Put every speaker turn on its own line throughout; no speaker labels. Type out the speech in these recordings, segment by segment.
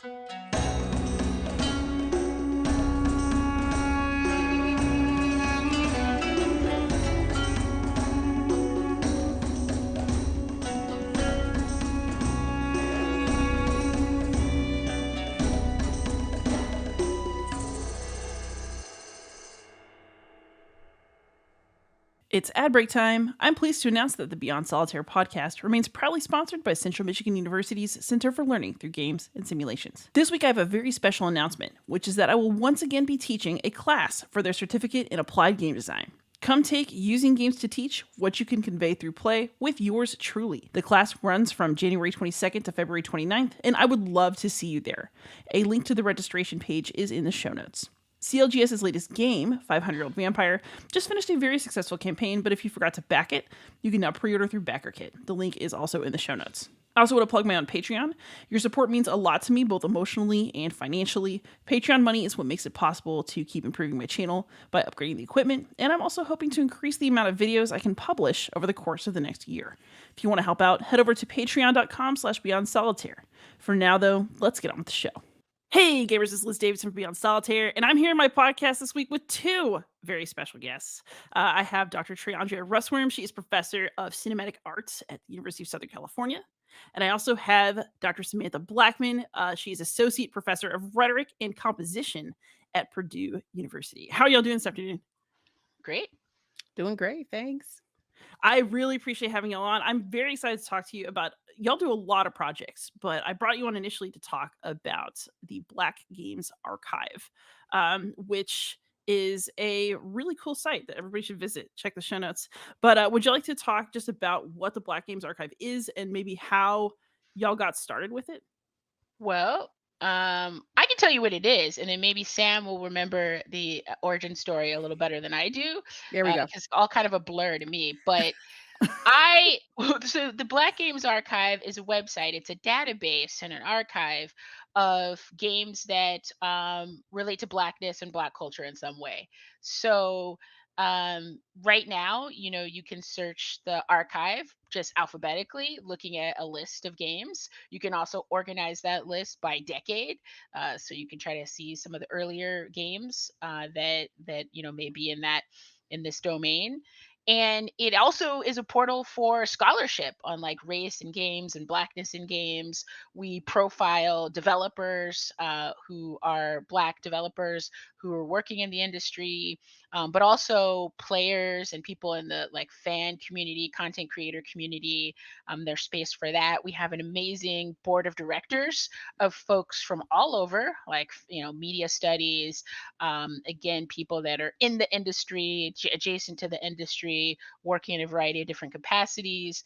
It's ad break time. I'm pleased to announce that the Beyond Solitaire podcast remains proudly sponsored by Central Michigan University's Center for Learning Through Games and Simulations. This week I have a very special announcement, which is that I will once again be teaching a class for their certificate in applied game design. Come take Using Games to Teach What You Can Convey Through Play with yours truly. The class runs from January 22nd to February 29th, and I would love to see you there. A link to the registration page is in the show notes. CLGS's latest game, 500-Year-Old Vampire, just finished a very successful campaign, but if you forgot to back it, you can now pre-order through BackerKit. The link is also in the show notes. I also want to plug my own Patreon. Your support means a lot to me, both emotionally and financially. Patreon money is what makes it possible to keep improving my channel by upgrading the equipment, and I'm also hoping to increase the amount of videos I can publish over the course of the next year. If you want to help out, head over to patreon.com/BeyondSolitaire. For now, though, let's get on with the show. Hey gamers, this is Liz Davidson from Beyond Solitaire, and I'm here in my podcast this week with two very special guests. I have Dr. TreaAndrea Russworm. She is professor of cinematic arts at the University of Southern California. And I also have Dr. Samantha Blackmon. She is associate professor of rhetoric and composition at Purdue University. How are y'all doing this afternoon?
Great.
Doing great, thanks.
I really appreciate having y'all on. I'm very excited to talk to you about, y'all do a lot of projects, but I brought you on initially to talk about the Black Games Archive, which is a really cool site that everybody should visit. Check the show notes. But would you like to talk just about what the Black Games Archive is and maybe how y'all got started with it?
Well, I can tell you what it is, and then maybe Sam will remember the origin story a little better than I do.
There we go.
It's all kind of a blur to me. But I, so the Black Games Archive is a website. It's a database and an archive of games that relate to Blackness and Black culture in some way. So right now, you can search the archive just alphabetically, looking at a list of games. You can also organize that list by decade, so you can try to see some of the earlier games that may be in this domain. And it also is a portal for scholarship on like race in games and Blackness in games. We profile developers who are Black developers who are working in the industry, but also players and people in the like fan community, content creator community. There's space for that. We have an amazing board of directors of folks from all over, like media studies. Again, people that are in the industry, adjacent to the industry, working in a variety of different capacities.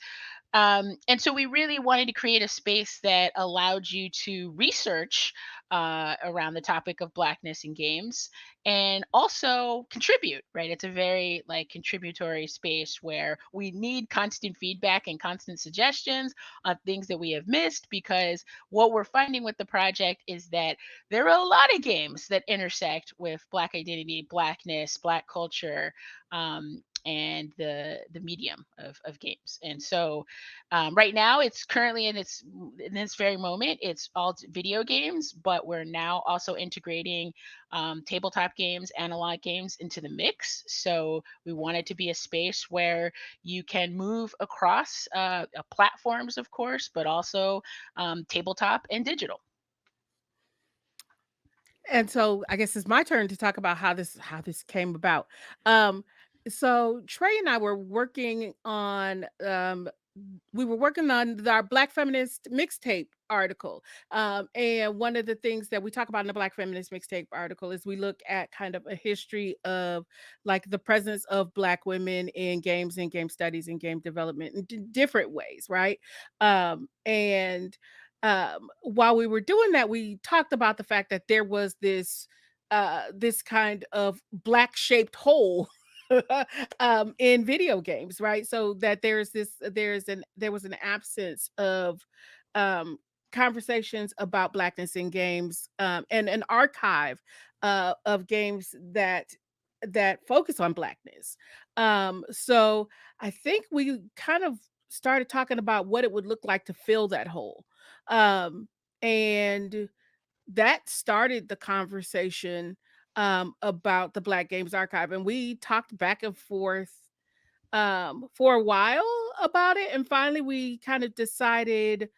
And so we really wanted to create a space that allowed you to research around the topic of Blackness in games and also contribute, right? It's a very like contributory space where we need constant feedback and constant suggestions on things that we have missed, because what we're finding with the project is that there are a lot of games that intersect with Black identity, Blackness, Black culture, and the medium of games. And so right now it's currently in this very moment, it's all video games, but we're now also integrating tabletop games, analog games into the mix. So we want it to be a space where you can move across platforms, of course, but also tabletop and digital.
And so I guess it's my turn to talk about how this came about. So Trey and I were working on our Black Feminist mixtape article. And one of the things that we talk about in the Black Feminist mixtape article is we look at kind of a history of like the presence of Black women in games and game studies and game development in different ways, right? And while we were doing that, we talked about the fact that there was this kind of Black shaped hole in video games, right? So that there was an absence of conversations about Blackness in games, and an archive of games that focus on Blackness. So I think we kind of started talking about what it would look like to fill that hole. And that started the conversation about the Black Games Archive, and we talked back and forth for a while about it, and finally we kind of decided,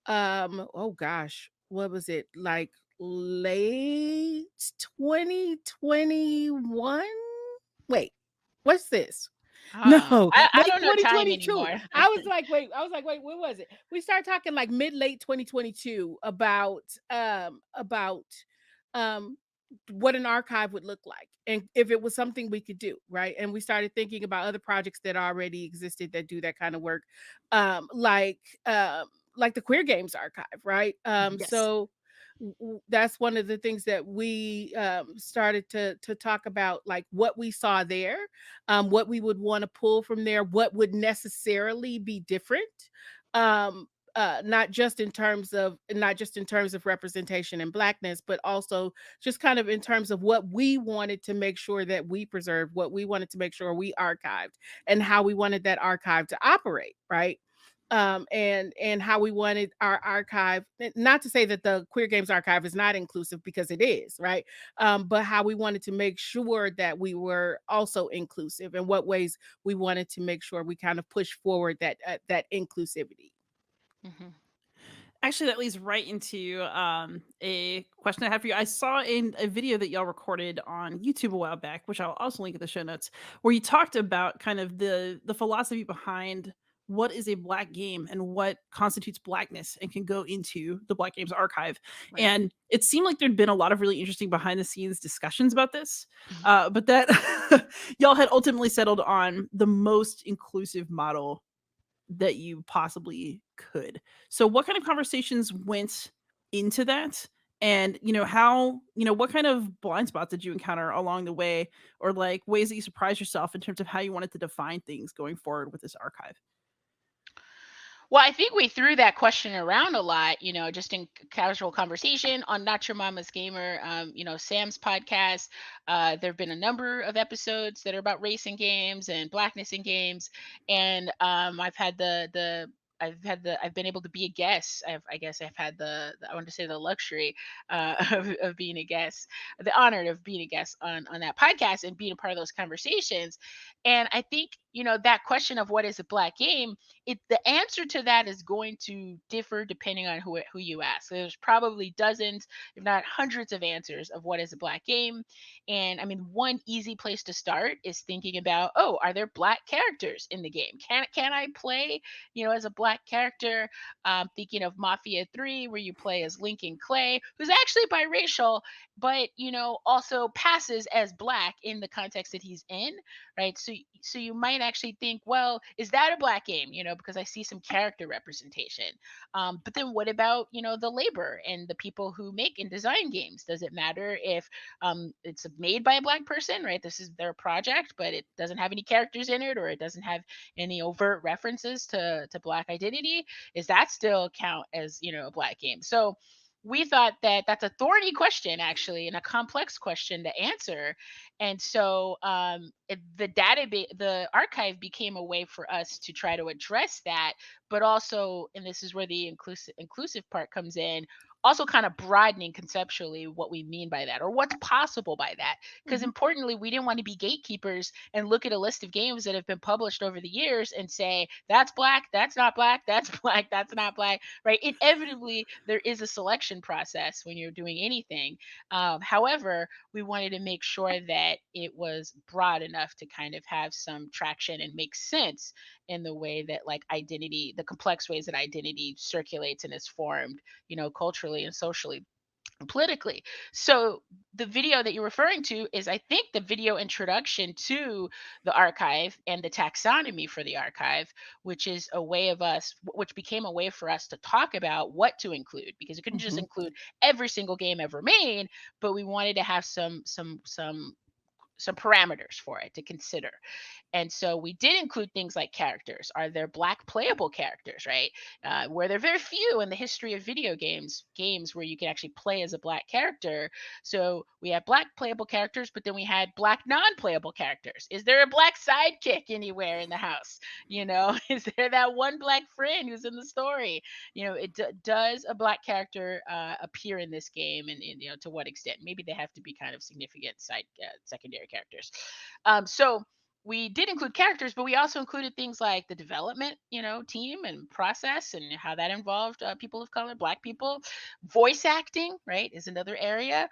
oh gosh, what was it, like late 2021? Wait, what's this? No,
I
late
don't know time
2022.
anymore.
I was like, wait, what was it? We started talking like mid late 2022 about um what an archive would look like and if it was something we could do, right? And we started thinking about other projects that already existed that do that kind of work. Um like um like the Queer Games Archive, right?
Yes.
That's one of the things that we started to talk about, like what we saw there, what we would want to pull from there, what would necessarily be different, um, not just in terms of representation and blackness, but also just kind of in terms of what we wanted to make sure that we preserved, what we wanted to make sure we archived, and how we wanted that archive to operate, right? And how we wanted our archive, not to say that the Queer Games Archive is not inclusive, because it is, right? But how we wanted to make sure that we were also inclusive, and what ways we wanted to make sure we kind of push forward that inclusivity.
Mhm.
Actually, that leads right into a question I have for you. I saw in a video that y'all recorded on YouTube a while back, which I'll also link in the show notes, where you talked about kind of the philosophy behind what is a black game and what constitutes blackness and can go into the Black Games Archive.
Right.
And it seemed like there'd been a lot of really interesting behind the scenes discussions about this,
Mhm.
but that y'all had ultimately settled on the most inclusive model that you possibly could. So what kind of conversations went into that? And how, what kind of blind spots did you encounter along the way, or like ways that you surprised yourself in terms of how you wanted to define things going forward with this archive?
Well, I think we threw that question around a lot, just in casual conversation on Not Your Mama's Gamer, Sam's podcast. There have been a number of episodes that are about race in games and blackness in games, and I've been able to be a guest. I guess I've had I want to say the luxury of being a guest, the honor of being a guest on that podcast and being a part of those conversations. And I think that question of what is a black game, the answer to that is going to differ depending on who you ask. There's probably dozens, if not hundreds, of answers of what is a black game. And I mean, one easy place to start is thinking about, oh, are there black characters in the game? Can I play, as a black character? Thinking of Mafia 3, where you play as Lincoln Clay, who's actually biracial, but also passes as black in the context that he's in, right? So you might actually think, well, is that a black game? Because I see some character representation. But then what about the labor and the people who make and design games? Does it matter if it's made by a black person, right? This is their project, but it doesn't have any characters in it, or it doesn't have any overt references to black identity? Is that still count as a black game? So we thought that that's a thorny question, actually, and a complex question to answer. And so the archive became a way for us to try to address that, but also, and this is where the inclusive part comes in, also kind of broadening conceptually what we mean by that, or what's possible by that. Because
Mhm.
importantly, we didn't want to be gatekeepers and look at a list of games that have been published over the years and say that's black, that's not black, that's black, that's not black, right? Inevitably, there is a selection process when you're doing anything. However, we wanted to make sure that it was broad enough to kind of have some traction and make sense in the way that, like, identity, the complex ways that identity circulates and is formed, culturally and socially and politically. So the video that you're referring to is, I think, the video introduction to the archive and the taxonomy for the archive, which is a way of us, which became a way for us to talk about what to include, because it couldn't just
Mhm.
include every single game ever made, but we wanted to have some some parameters for it to consider. And so we did include things like characters. Are there black playable characters, right? Where there are very few in the history of video games where you can actually play as a black character. So we have black playable characters, but then we had black non-playable characters. Is there a black sidekick anywhere in the house? Is there that one black friend who's in the story? Does a black character appear in this game, and to what extent? Maybe they have to be kind of significant secondary characters. So we did include characters, but we also included things like the development, team and process, and how that involved people of color, black people. Voice acting, right, is another area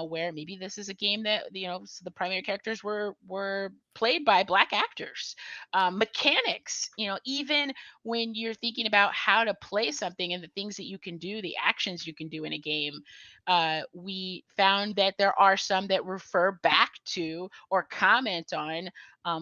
where maybe this is a game that the primary characters were played by black actors. Mechanics, even when you're thinking about how to play something and the things that you can do, the actions you can do in a game, we found that there are some that refer back to or comment on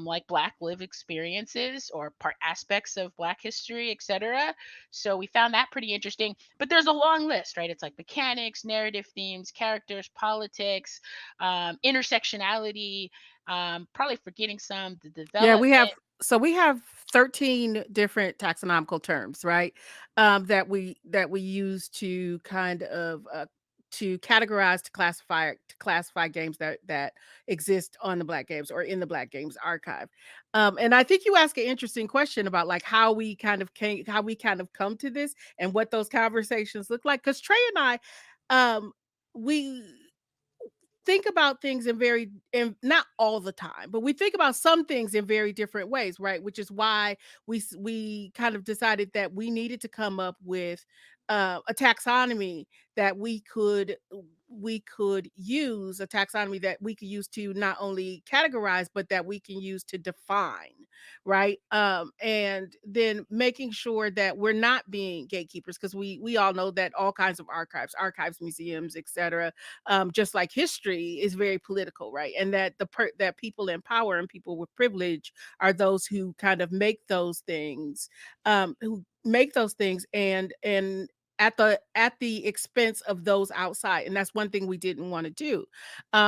like Black lived experiences or part aspects of Black history, etc. So we found that pretty interesting. But there's a long list, right? It's like mechanics, narrative themes, characters, politics, intersectionality. Probably forgetting some. The
Yeah,
development.
we have 13 different taxonomical terms, right? That we use to kind of to categorize, to classify games that exist on the Black Games or in the Black Games archive. And I think you ask an interesting question about like how we kind of come to this and what those conversations look like. Because Trey and I, we think about things in not all the time, but we think about some things in very different ways, right? Which is why we kind of decided that we needed to come up with a taxonomy that we could use, a taxonomy that we could use to not only categorize but that we can use to define, right? And then making sure that we're not being gatekeepers, because we all know that all kinds of archives, museums, etc., just like history is very political, right? And that that people in power and people with privilege are those who kind of make those things, and at the expense of those outside. And that's one thing we didn't want to do.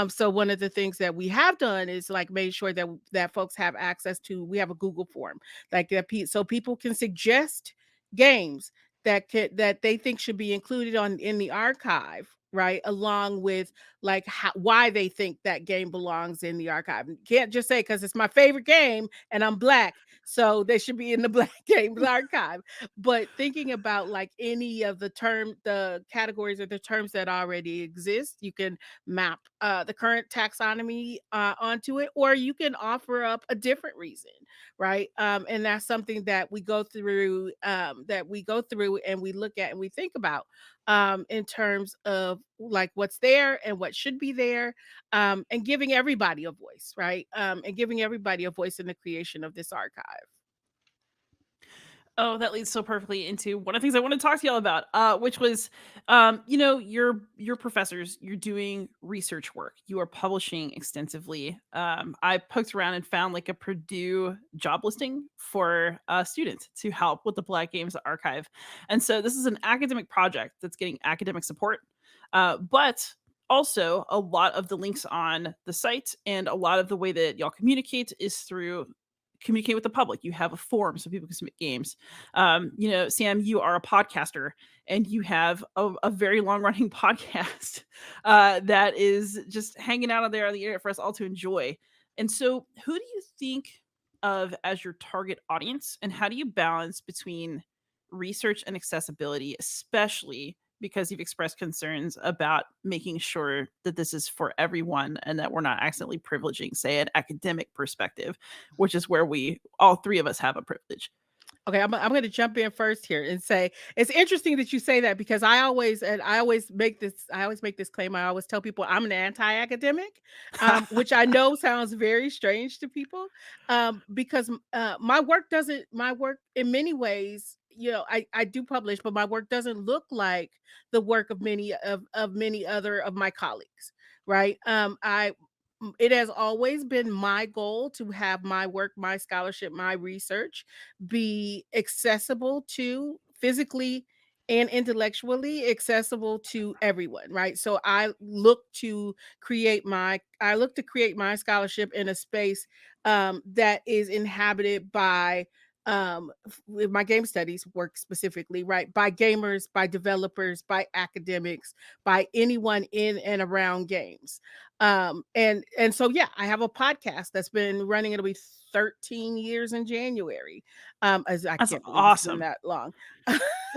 So one of the things that we have done is like made sure that folks have access to. We have a Google form like that, so people can suggest games that they think should be included in the archive, right? Along with like why they think that game belongs in the archive. You can't just say because it's my favorite game and I'm Black, so they should be in the Black Games archive. But thinking about like any of the categories or the terms that already exist, you can map the current taxonomy onto it, or you can offer up a different reason, right? And that's something that we go through, and we look at and we think about in terms of like what's there and what should be there, and giving everybody a voice, right? And giving everybody a voice in the creation of this archive.
Oh, that leads so perfectly into one of the things I want to talk to y'all about, which was, your professors. You're doing research work. You are publishing extensively. I poked around and found like a Purdue job listing for students to help with the Black Games Archive, and so this is an academic project that's getting academic support, but also a lot of the links on the site and a lot of the way that y'all communicate is through communicate with the public. You have a forum so people can submit games. Sam, you are a podcaster and you have a very long running podcast that is just hanging out there on the internet for us all to enjoy. And so, who do you think of as your target audience, and how do you balance between research and accessibility, especially because you've expressed concerns about making sure that this is for everyone and that we're not accidentally privileging, say, an academic perspective, which is where we all three of us have a privilege.
Okay, I'm going to jump in first here and say it's interesting that you say that, because I always make this claim. I always tell people I'm an anti-academic, which I know sounds very strange to people, because my work in many ways, I do publish, but my work doesn't look like the work of many other of my colleagues, right? It has always been my goal to have my work, my scholarship, my research be accessible to physically and intellectually accessible to everyone, right? So I look to create my scholarship in a space that is inhabited by with my game studies work specifically, right? By gamers, by developers, by academics, by anyone in and around games. And so yeah, I have a podcast that's been running. It'll be 13 years in January. As I
That's
can't believe it's been
awesome.
that long.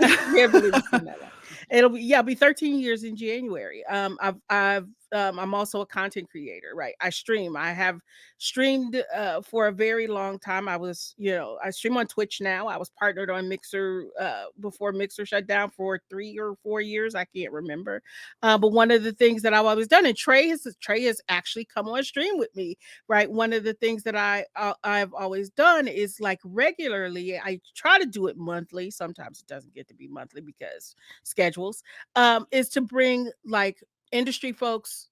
Can't believe it's been that long. It'll be 13 years in January. I'm also a content creator, right? I stream. I have streamed for a very long time. I stream on Twitch now. I was partnered on Mixer before Mixer shut down for 3 or 4 years. I can't remember. But one of the things that I've always done, and Trey has actually come on stream with me, right? One of the things that I've always done is like regularly. I try to do it monthly. Sometimes it doesn't get to be monthly because schedules. Is to bring like industry folks,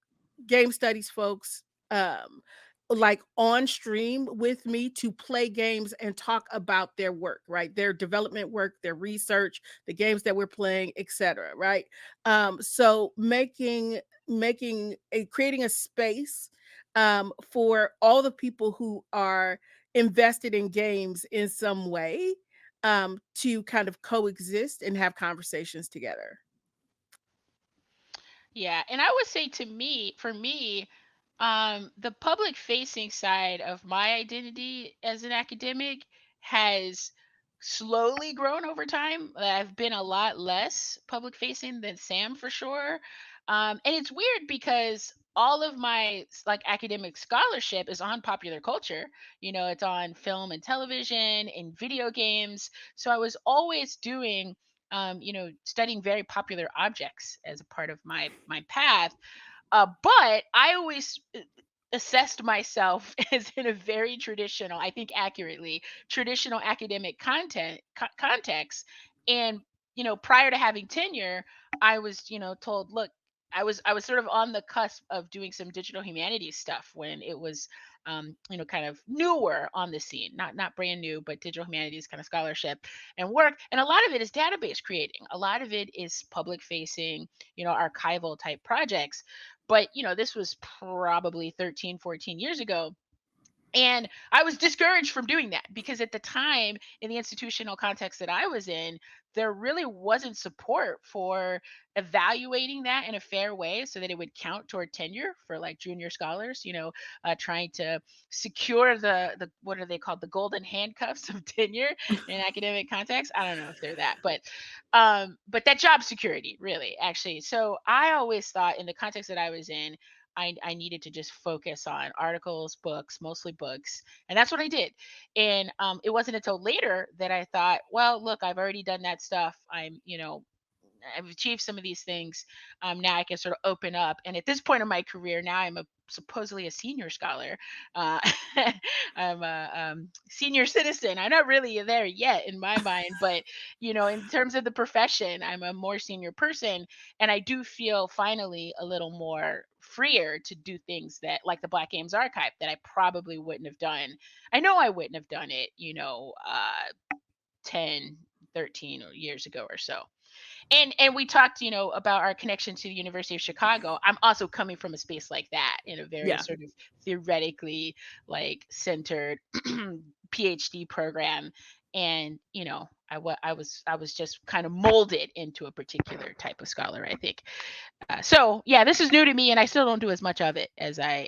game studies folks, like on stream with me to play games and talk about their work, right? Their development work, their research, the games that we're playing, etc. Right? So creating a space for all the people who are invested in games in some way to kind of coexist and have conversations together.
Yeah, and I would say for me, the public facing side of my identity as an academic has slowly grown over time. I've been a lot less public facing than Sam for sure. And it's weird because all of my like academic scholarship is on popular culture. It's on film and television and video games. So I was always doing studying very popular objects as a part of my path. But I always assessed myself as in a very traditional, I think accurately, traditional academic context. And prior to having tenure, I was told, look, I was sort of on the cusp of doing some digital humanities stuff when it was kind of newer on the scene, not brand new, but digital humanities kind of scholarship and work. And a lot of it is database creating. A lot of it is public facing, archival type projects. But this was probably 13, 14 years ago. And I was discouraged from doing that because at the time, in the institutional context that I was in, there really wasn't support for evaluating that in a fair way so that it would count toward tenure for like junior scholars, trying to secure the what are they called, the golden handcuffs of tenure in academic context. I don't know if they're that, but that job security really actually. So I always thought in the context that I was in, I needed to just focus on articles, books, mostly books. And that's what I did. And it wasn't until later that I thought, well, look, I've already done that stuff. I've achieved some of these things. Now I can sort of open up. And at this point in my career, now I'm supposedly a senior scholar. Uh, I'm a senior citizen. I'm not really there yet in my mind, but in terms of the profession, I'm a more senior person, and I do feel finally a little more freer to do things that, like the Black Games Archive, that I probably wouldn't have done. I know I wouldn't have done it, 10, 13 years ago or so. And we talked about our connection to the University of Chicago. I'm also coming from a space like that, in a very
Yeah.
sort of theoretically like centered PhD program. And I was just kind of molded into a particular type of scholar, I think. So yeah, this is new to me, and I still don't do as much of it as I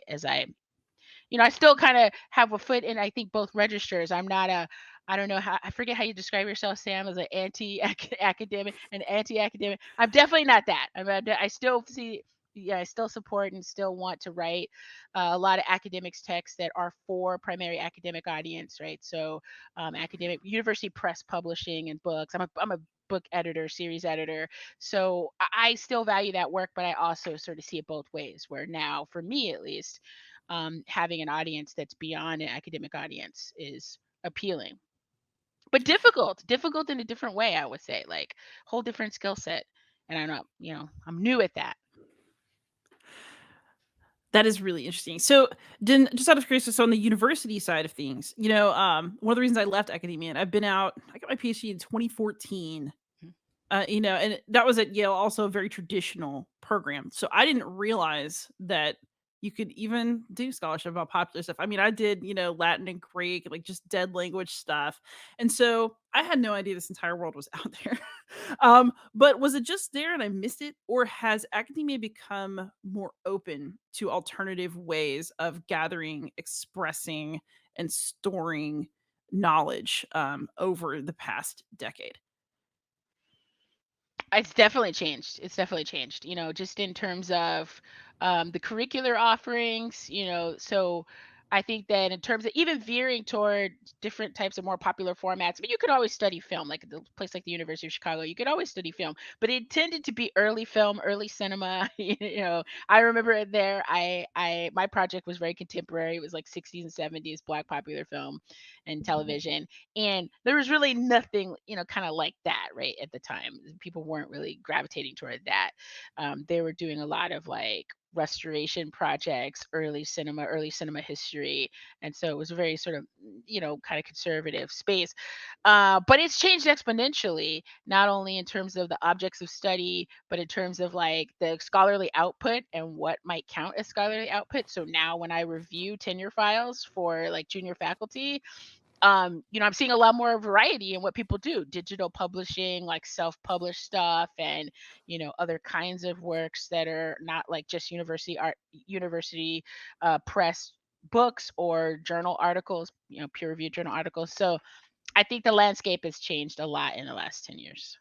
still kind of have a foot in, I think, both registers. I'm not a, I don't know how, I forget how you describe yourself, Sam, as an anti-academic, an anti-academic. I'm definitely not that. I still see, yeah, I still support and still want to write a lot of academics texts that are for primary academic audience, right? So academic university press publishing and books. I'm a book editor, series editor. So I still value that work, but I also sort of see it both ways, where now, for me at least, having an audience that's beyond an academic audience is appealing, but difficult in a different way. I would say, like, whole different skill set, and I'm not, I'm new at that.
That is really interesting. So, then, just out of curiosity, so on the university side of things, one of the reasons I left academia, and I've been out, I got my PhD in 2014. And that was at Yale, also a very traditional program. So I didn't realize that you could even do scholarship about popular stuff. I mean, I did, Latin and Greek, like just dead language stuff. And so I had no idea this entire world was out there. But was it just there and I missed it? Or has academia become more open to alternative ways of gathering, expressing, and storing knowledge over the past decade?
It's definitely changed. It's definitely changed, just in terms of the curricular offerings, so I think that in terms of even veering toward different types of more popular formats, but you could always study film, like the place like the University of Chicago, you could always study film, but it tended to be early film, early cinema. I remember it there. My project was very contemporary. It was like 60s and 70s Black popular film and television, and there was really nothing, kind of like that, right? At the time, people weren't really gravitating toward that. They were doing a lot of like restoration projects, early cinema history. And so it was a very sort of, kind of conservative space. But it's changed exponentially, not only in terms of the objects of study, but in terms of like the scholarly output and what might count as scholarly output. So now when I review tenure files for like junior faculty, I'm seeing a lot more variety in what people do. Digital publishing, like self-published stuff, and other kinds of works that are not like just university press books or journal articles, peer-reviewed journal articles. So I think the landscape has changed a lot in the last 10 years.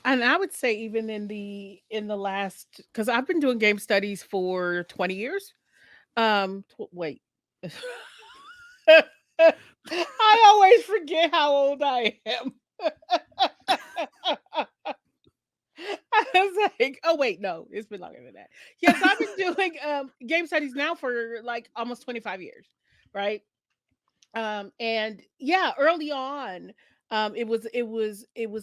And I would say even in the last, because I've been doing game studies for 20 years. Wait. I always forget how old I am. I was like, oh wait, no, it's been longer than that. Yes, I've been doing game studies now for like almost 25 years, right? And yeah, early on, it was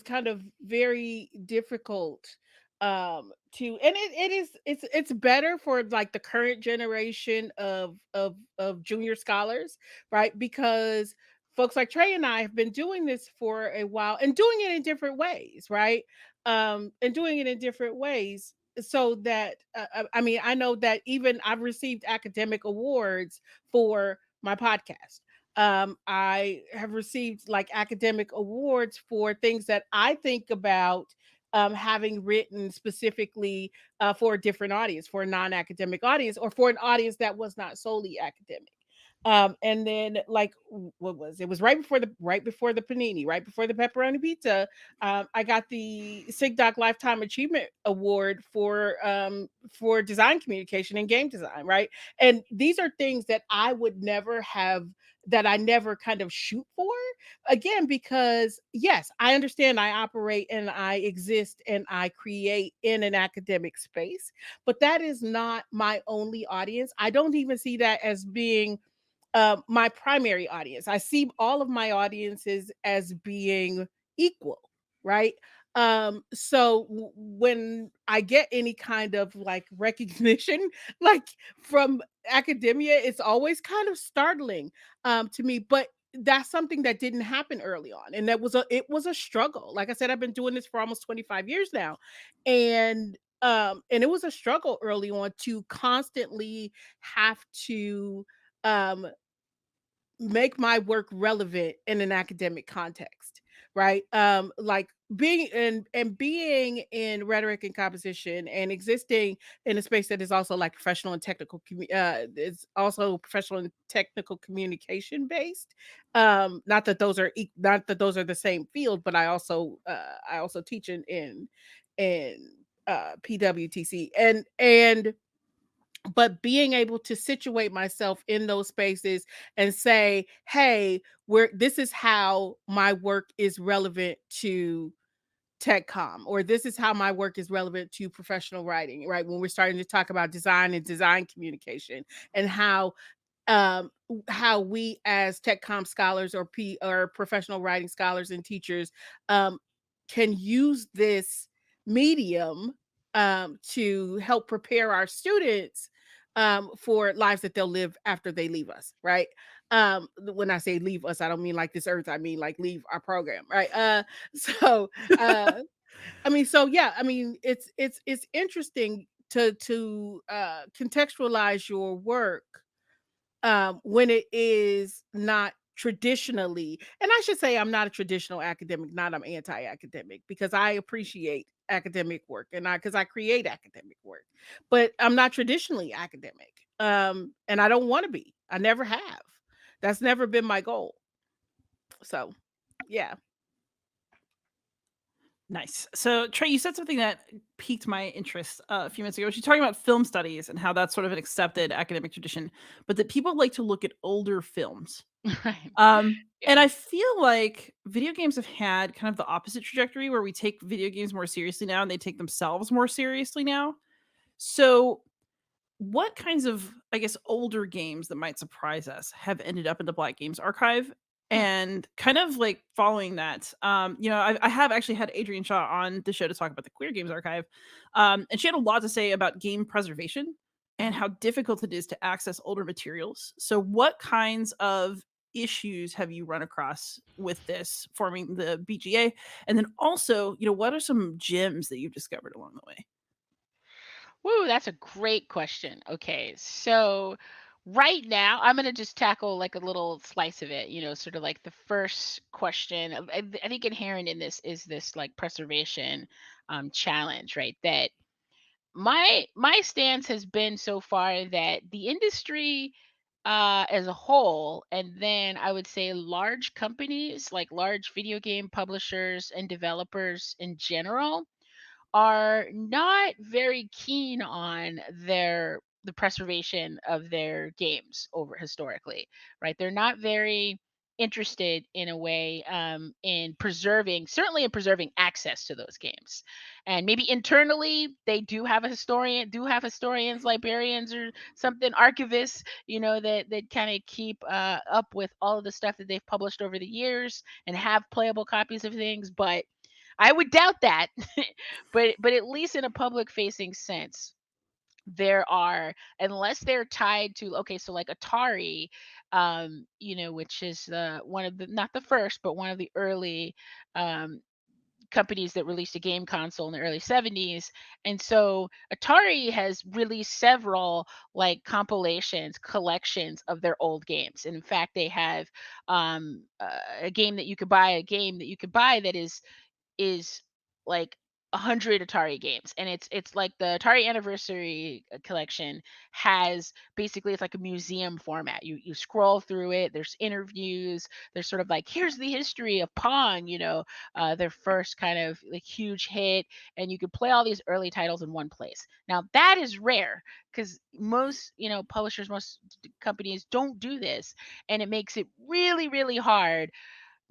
kind of very difficult to, and it's better for like the current generation of junior scholars, right? Because folks like Trey and I have been doing this for a while and doing it in different ways, right? And doing it in different ways so that I mean, I know that even I've received academic awards for my podcast. I have received like academic awards for things that I think about having written specifically for a different audience, for a non-academic audience, or for an audience that was not solely academic. And then like what was it was right before the panini, right before the pepperoni pizza. I got the SIGDOC Lifetime Achievement Award for design communication and game design, right? And these are things that I would never have, that I never kind of shoot for, again, because yes, I understand I operate and I exist and I create in an academic space, but that is not my only audience. I don't even see that as being my primary audience. I see all of my audiences as being equal, right? So when I get any kind of like recognition, like from academia, it's always kind of startling to me. But that's something that didn't happen early on, and it was a struggle. Like I said, I've been doing this for almost 25 years now, and it was a struggle early on to constantly have to um make my work relevant in an academic context, right? Like being in rhetoric and composition and existing in a space that is also like professional and technical it's also professional and technical communication based. Not that those are the same field, but I also teach in PWTC, and but being able to situate myself in those spaces and say, hey, this is how my work is relevant to tech com, or this is how my work is relevant to professional writing, right? When we're starting to talk about design and design communication, and how we as tech com scholars or professional writing scholars and teachers um can use this medium to help prepare our students for lives that they'll live after they leave us, right? When I say leave us, I don't mean like this earth, I mean like leave our program, right? So uh I mean, so yeah, I mean, it's interesting to contextualize your work when it is not traditionally, and I should say I'm not a traditional academic, not I'm anti-academic, because I appreciate academic work and I because I create academic work, but I'm not traditionally academic. And I don't want to be. I never have. That's never been my goal. So yeah.
Nice. So, Trey, you said something that piqued my interest a few minutes ago. She's talking about film studies and how that's sort of an accepted academic tradition, but that people like to look at older films.
Right.
And
Yeah.
I feel like video games have had kind of the opposite trajectory where we take video games more seriously now and they take themselves more seriously now. So, what kinds of, I guess, older games that might surprise us have ended up in the Black Games Archive?
Hmm.
And kind of like following that, I have actually had Adrienne Shaw on the show to talk about the Queer Games Archive. And she had a lot to say about game preservation and
Mhm.
how difficult it is to access older materials. So, what kinds of issues have you run across with this forming the BGA? And then also, what are some gems that you've discovered along the way?
Woo, that's a great question. Okay, so right now I'm gonna just tackle like a little slice of it. Sort of like the first question. I think inherent in this is this like preservation challenge, right? That my stance has been so far that the industry as a whole, and then I would say large companies like large video game publishers and developers in general are not very keen on the preservation of their games over historically, right? They're not very interested in a way in preserving, certainly in preserving access to those games. And maybe internally they do have historians, librarians, or something, archivists, that kind of keep up with all of the stuff that they've published over the years and have playable copies of things. But I would doubt that. But at least in a public facing sense, there are, unless they're tied to, okay, so like Atari, which is one of the, not the first, but one of the early um companies that released a game console in the early 70s. And so Atari has released several like compilations, collections of their old games. And in fact, they have a game that you could buy that is like 100 Atari games, and it's like the Atari Anniversary collection has basically, it's like a museum format. You scroll through it. There's interviews. There's sort of like, here's the history of Pong, their first kind of like huge hit, and you could play all these early titles in one place. Now that is rare because most publishers, most companies don't do this, and it makes it really really hard,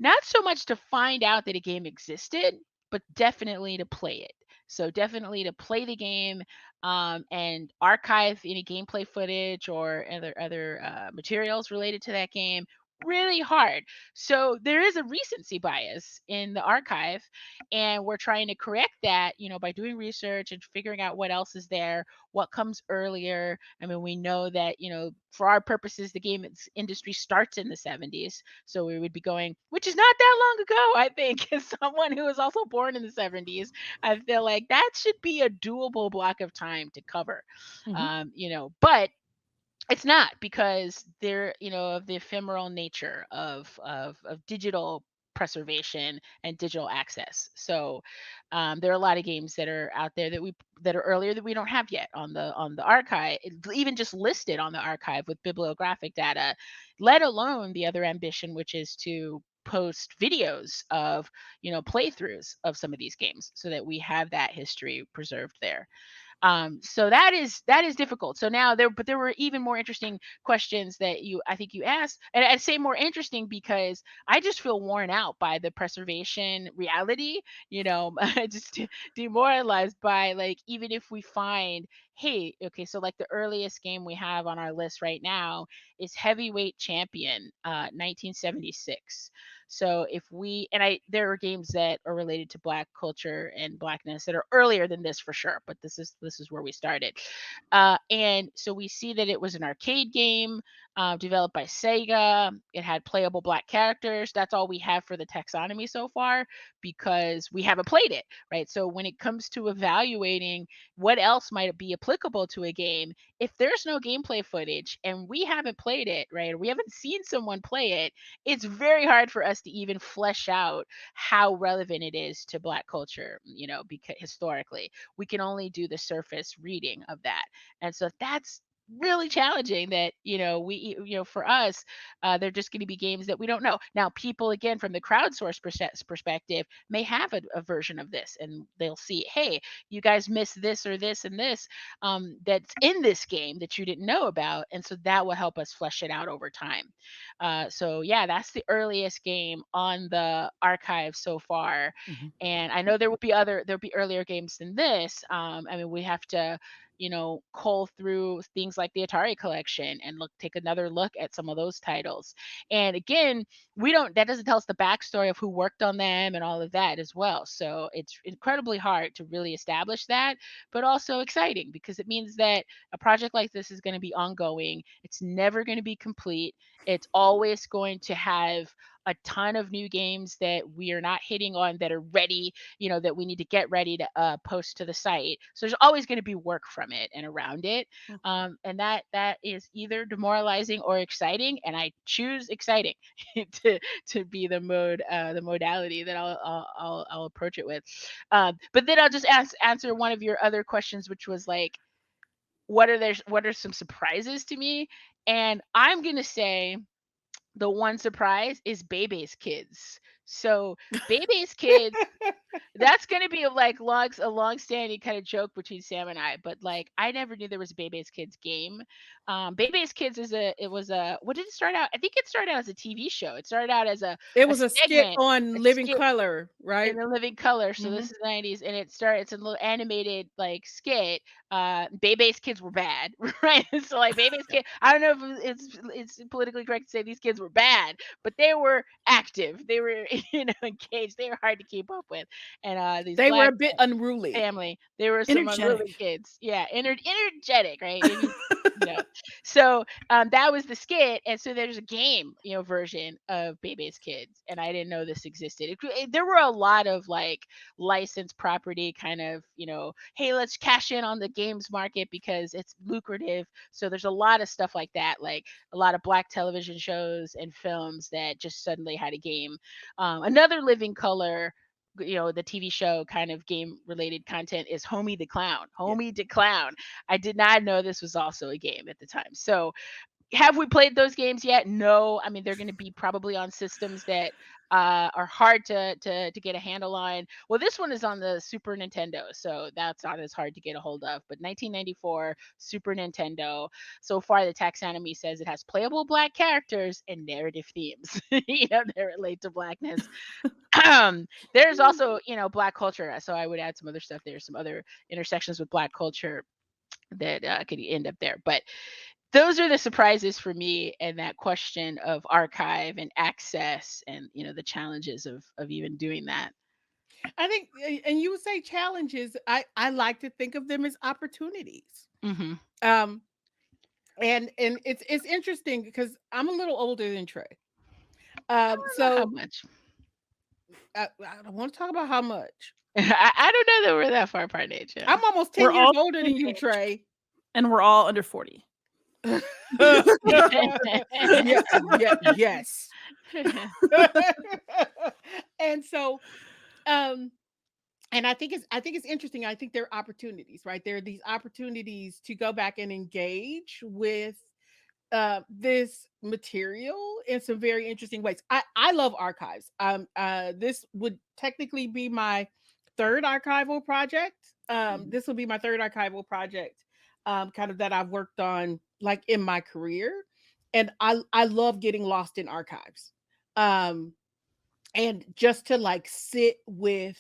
not so much to find out that a game existed, but definitely to play it. So definitely to play the game and archive any gameplay footage or other materials related to that game. Really hard. So there is a recency bias in the archive, and we're trying to correct that, by doing research and figuring out what else is there, what comes earlier. I mean, we know that, for our purposes, the game industry starts in the 70s, so we would be going, which is not that long ago, I think, as someone who was also born in the 70s, I feel like that should be a doable block of time to cover.
Mhm.
But it's not, because they're, of the ephemeral nature of digital preservation and digital access. So there are a lot of games that are out there that are earlier that we don't have yet on the archive, even just listed on the archive with bibliographic data, let alone the other ambition, which is to post videos of playthroughs of some of these games so that we have that history preserved there. So that is difficult. So now there were even more interesting questions that I think you asked, and I'd say more interesting because I just feel worn out by the preservation reality. Just demoralized by, like, even if we find hey, okay, so like the earliest game we have on our list right now is Heavyweight Champion, 1976. So if we and I there are games that are related to black culture and blackness that are earlier than this for sure, but this is where we started. And so we see that it was an arcade game developed by Sega. It had playable black characters. That's all we have for the taxonomy so far because we haven't played it, right? So when it comes to evaluating what else might be applicable to a game, if there's no gameplay footage and we haven't played it, right, or we haven't seen someone play it, it's very hard for us to even flesh out how relevant it is to black culture, because historically we can only do the surface reading of that. And so that's really challenging that for us they're just going to be games that we don't know. Now people, again, from the crowdsource perspective, may have a version of this and they'll see, hey, you guys missed this or this and this that's in this game that you didn't know about, and so that will help us flesh it out over time. So yeah, that's the earliest game on the archive so far.
Mhm.
And I know there'll be earlier games than this. I mean, we have to cull through things like the Atari collection and take another look at some of those titles. And again, that doesn't tell us the backstory of who worked on them and all of that as well. So it's incredibly hard to really establish that, but also exciting because it means that a project like this is going to be ongoing. It's never going to be complete. It's always going to have a ton of new games that we are not hitting on that are ready, that we need to get ready to post to the site. So there's always going to be work from it and around it. And that is either demoralizing or exciting. And I choose exciting to be the modality that I'll approach it with. But then I'll just answer one of your other questions, which was like, what are some surprises to me? And I'm gonna say the one surprise is Bebe's Kids. So Bebe's Kids, that's gonna be a long-standing kind of joke between Sam and I, but like I never knew there was a Bebe's Kids game. Bebe's Kids was a what did it start out? I think it started out as a TV show. It started out as
It
a
was a skit
segment,
on
a
Living
skit
Color,
in
right?
the living color. So this
Mhm.
is the 90s, and it's a little animated like skit. Bebe's Kids were bad, right? So like Bebe's Kid, I don't know if it's politically correct to say these kids were bad, but they were active. They were engaged. They were hard to keep up with. And these
They were
black
a bit unruly.
family, there were some unruly
Energetic.
kids. Yeah, energetic, right? Maybe, you know. So that was the skit, and so there's a game, version of Bebe's Kids, and I didn't know this existed. There were a lot of like licensed property, kind of, hey, let's cash in on the games market because it's lucrative. So there's a lot of stuff like that, like a lot of black television shows and films that just suddenly had a game. Another living color, the TV show kind of game related content is Homie the Clown.
Yeah.
Homie the Clown. I did not know this was also a game at the time. So have we played those games yet? No. I mean, they're going to be probably on systems that are hard to get a handle on. Well, this one is on the Super Nintendo, so that's not as hard to get a hold of. But 1994 Super Nintendo. So far, the taxonomy says it has playable black characters and narrative themes. That relate to blackness. There's also, black culture. So I would add some other stuff there, some other intersections with black culture that could end up there. But those are the surprises for me, and that question of archive and access and the challenges of even doing that.
I think, and you would say challenges. I like to think of them as opportunities.
Hmm.
Um, and it's interesting because I'm a little older than Trey.
I don't know how
So
much.
I don't want to talk about how much.
I don't know that we're that far apart in age. Yeah.
I'm almost 10
We're
years
all
older than you,
engaged,
Trey.
and we're all under 40.
Yeah, yeah, yes. And so, um, and I think it's interesting. I think there are opportunities, right? There are these opportunities to go back and engage with this material in some very interesting ways. I love archives. This would technically be my third archival project. This will be my third archival project, kind of that I've worked on like in my career, and I love getting lost in archives, um, and just to like sit with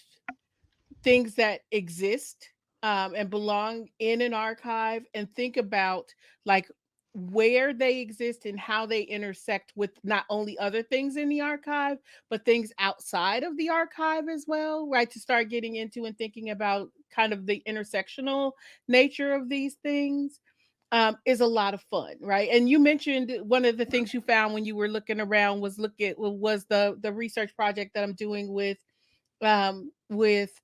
things that exist, and belong in an archive, and think about like where they exist and how they intersect with not only other things in the archive, but things outside of the archive as well, right? To start getting into and thinking about kind of the intersectional nature of these things is a lot of fun, right? And you mentioned one of the things you found when you were looking around was the research project that I'm doing with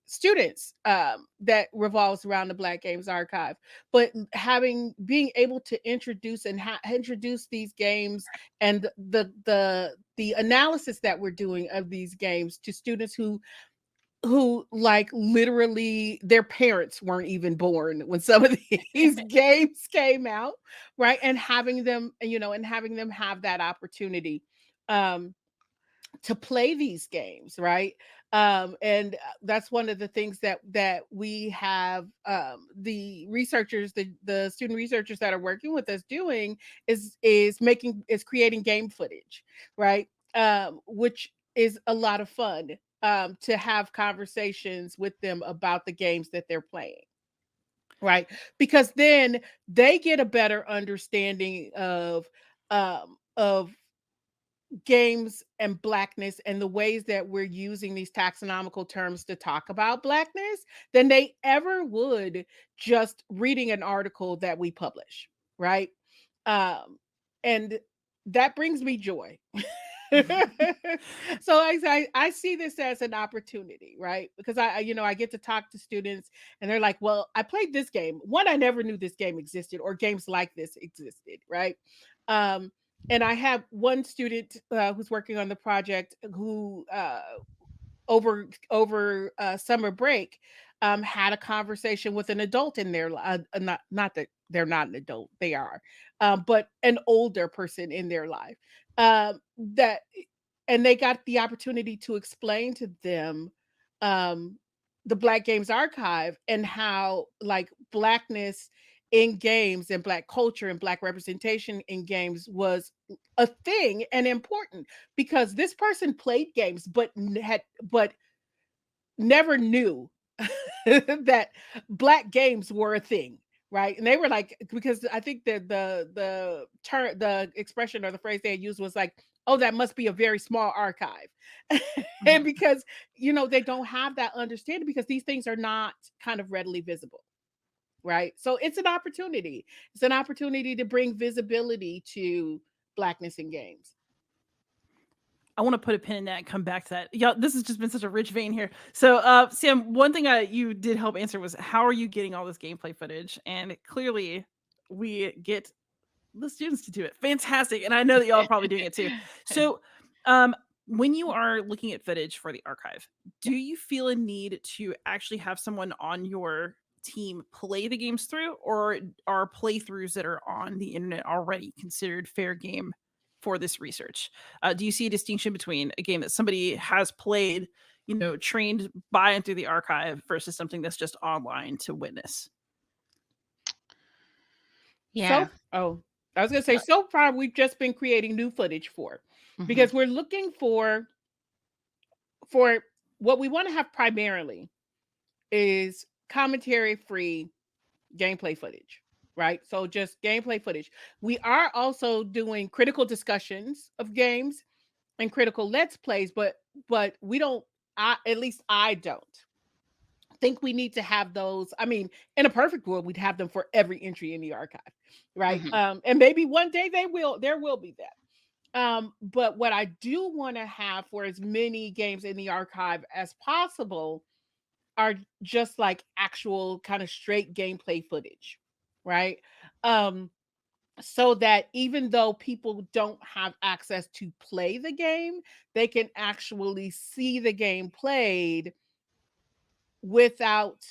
students that revolves around the Black Games Archive. But having being able to introduce and introduce these games and the analysis that we're doing of these games to students who like literally their parents weren't even born when some of these games came out, right? And having them, and having them have that opportunity um to play these games, right? And that's one of the things that we have the researchers, the student researchers that are working with us doing is creating game footage, right? Which is a lot of fun to have conversations with them about the games that they're playing, right? Because then they get a better understanding of games and blackness and the ways that we're using these taxonomical terms to talk about blackness than they ever would just reading an article that we publish, right? And that brings me joy. So I see this as an opportunity, right? Because I get to talk to students and they're like, well, I played this game. One, I never knew this game existed or games like this existed, right? Um, and I have one student who's working on the project who over summer break had a conversation with an adult in their not that they're not an adult, they are, but an older person in their life that and they got the opportunity to explain to them um, the Black Games Archive and how like blackness in games and black culture and black representation in games was a thing and important because this person played games but never knew that black games were a thing, right? And they were like, because I think that the expression or the phrase they used was like, oh, that must be a very small archive. And
Mhm.
because they don't have that understanding because these things are not kind of readily visible, right? So it's an opportunity to bring visibility to blackness in games.
I want to put a pin in that and come back to that. Yeah, this has just been such a rich vein here. So, Sam, one thing you did help answer was how are you getting all this gameplay footage? And clearly, we get the students to do it. Fantastic. And I know that y'all are probably doing it too. So, um, when you are looking at footage for the archive, do you feel a need to actually have someone on your team play the games through, or are playthroughs that are on the internet already considered fair game for this research? Do you see a distinction between a game that somebody has played, trained by and through the archive versus something that's just online to witness?
Yeah.
I was gonna say, so far we've just been creating new footage
Mhm.
because we're looking for what we want to have primarily is commentary free gameplay footage, right? So just gameplay footage. We are also doing critical discussions of games and critical let's plays, but we don't. At least I don't think we need to have those. I mean, in a perfect world, we'd have them for every entry in the archive, right?
Mhm.
And maybe one day there will be that. But what I do want to have for as many games in the archive as possible are just like actual kind of straight gameplay footage, right? Um, so that even though people don't have access to play the game, they can actually see the game played without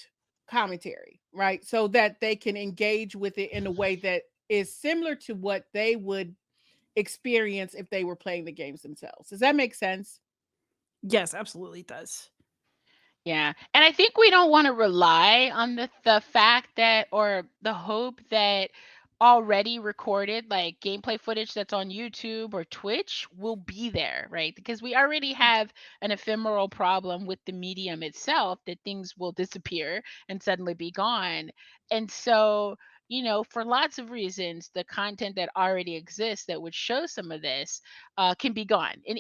commentary, right? So that they can engage with it in a way that is similar to what they would experience if they were playing the games themselves. Does that make sense?
Yes, absolutely it does.
Yeah. And I think we don't want to rely on the fact that or the hope that already recorded, like gameplay footage that's on YouTube or Twitch, will be there, right? Because we already have an ephemeral problem with the medium itself, that things will disappear and suddenly be gone. And so, for lots of reasons, the content that already exists that would show some of this can be gone. And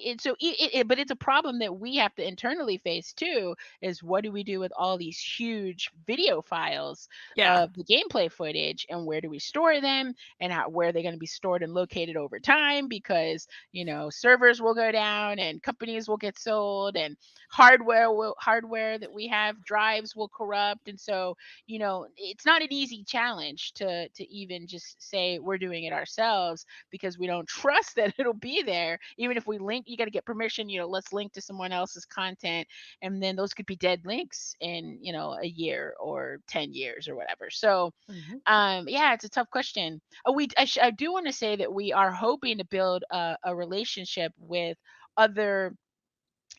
but it's a problem that we have to internally face too. Is what do we do with all these huge video files
Yeah.
of the gameplay footage, and where do we store them, and where are they going to be stored and located over time? Because servers will go down, and companies will get sold, and hardware that we have, drives will corrupt. And so it's not an easy challenge to even just say we're doing it ourselves, because we don't trust that it'll be there. Even if we link, you got to get permission. Let's link to someone else's content, and then those could be dead links in a year or 10 years or whatever. So
Mhm.
yeah, it's a tough question. I do want to say that we are hoping to build a relationship with other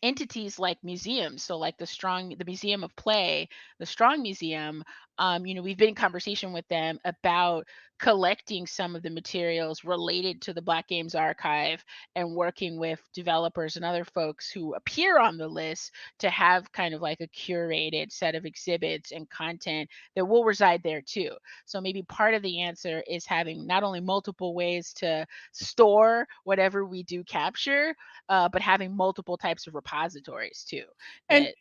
entities like museums. So like the Museum of Play, the Strong Museum. We've been in conversation with them about collecting some of the materials related to the Black Games Archive, and working with developers and other folks who appear on the list to have kind of like a curated set of exhibits and content that will reside there too. So maybe part of the answer is having not only multiple ways to store whatever we do capture, but having multiple types of repositories too.
And
That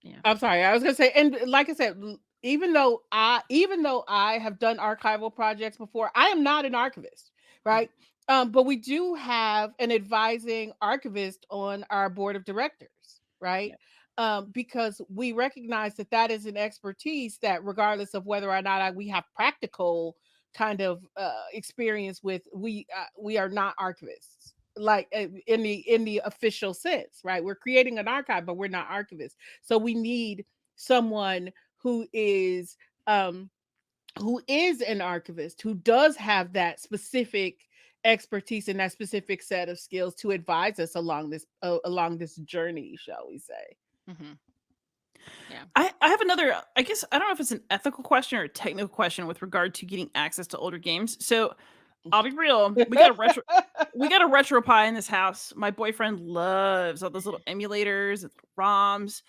Yeah.
I'm sorry, I was gonna say, and like I said, even though I have done archival projects before, I am not an archivist,
Mhm.
right? But we do have an advising archivist on our board of directors, right?
Yeah.
Because we recognize that that is an expertise that, regardless of whether or not we have practical kind of experience with, we are not archivists, like in the official sense, right? We're creating an archive, but we're not archivists. So we need someone um who is an archivist, who does have that specific expertise and that specific set of skills to advise us along this journey, shall we say.
Hmm. Yeah.
I have another, I guess, I don't know if it's an ethical question or a technical question with regard to getting access to older games. So I'll be real, we got a retro pie in this house. My boyfriend loves all those little emulators and ROMs.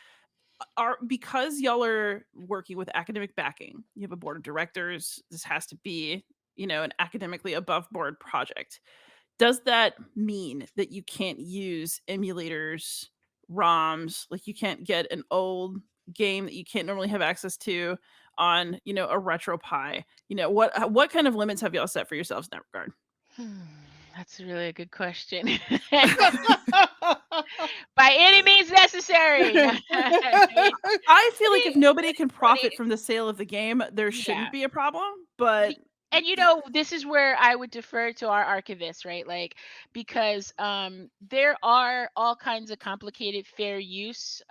Are because y'all are working with academic backing, you have a board of directors. This has to be, an academically above board project. Does that mean that you can't use emulators, ROMs? Like you can't get an old game that you can't normally have access to on, a retro pie? What kind of limits have y'all set for yourselves in that regard?
Hmm, that's really a good question. By any means necessary. No, I mean,
I feel like if
we-
nobody can
funny.
profit from the sale of the game, there shouldn't
Yeah.
be a problem. But
And this is where I would defer to our archivists, right? Like, because there are all kinds of complicated fair use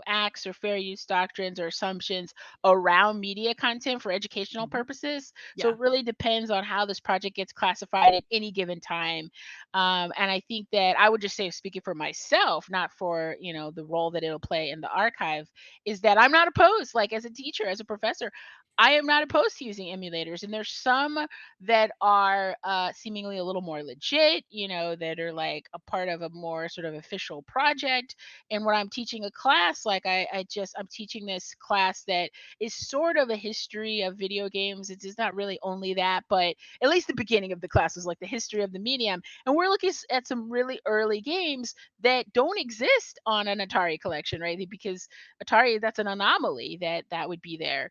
acts or fair use doctrines or assumptions around media content for educational
Mhm.
purposes. So
Yeah.
it really depends on how this project gets classified at any given time. And I think that I would just say, speaking for myself, not for the role that it'll play in the archive, is that I'm not opposed, like as a teacher, as a professor, I am not opposed to using emulators. And there's some that are seemingly a little more legit, that are like a part of a more sort of official project. And when I'm teaching a class, like I'm teaching this class that is sort of a history of video games. It's not really only that, but at least the beginning of the class is like the history of the medium. And we're looking at some really early games that don't exist on an Atari collection, right? Because Atari, that's an anomaly that would be there.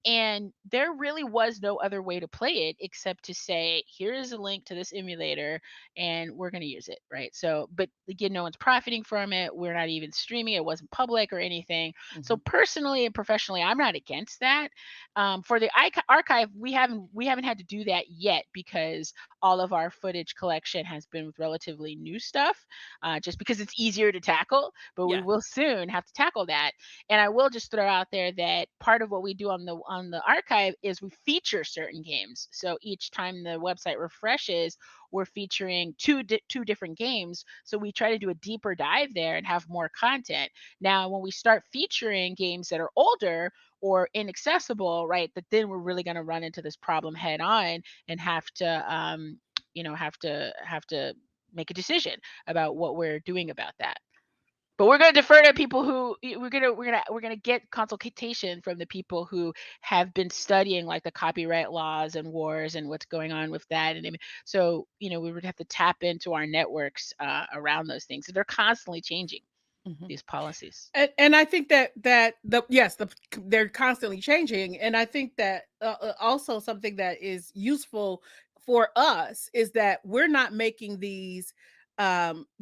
And there really was no other way to play it except to say, here is a link to this emulator, and we're going to use it, right? So, but again, no one's profiting from it. We're not even streaming. It wasn't public or anything. So
Mhm.
personally and professionally, I'm not against that. For the archive, we haven't had to do that yet, because all of our footage collection has been with relatively new stuff, just because it's easier to tackle. But we
Yeah.
will soon have to tackle that. And I will just throw out there that part of what we do on the archive is we feature certain games. So each time the website refreshes, we're featuring two different games. So we try to do a deeper dive there and have more content. Now, when we start featuring games that are older, or inaccessible, right, that then we're really going to run into this problem head on and have to have to make a decision about what we're doing about that. But we're going to defer to people who we're going to get consultation from the people who have been studying like the copyright laws and wars and what's going on with that. And I mean, so we would have to tap into our networks around those things. So they're constantly changing
Mhm.
these policies.
And I think they're constantly changing, and I think that also something that is useful for us is that we're not making these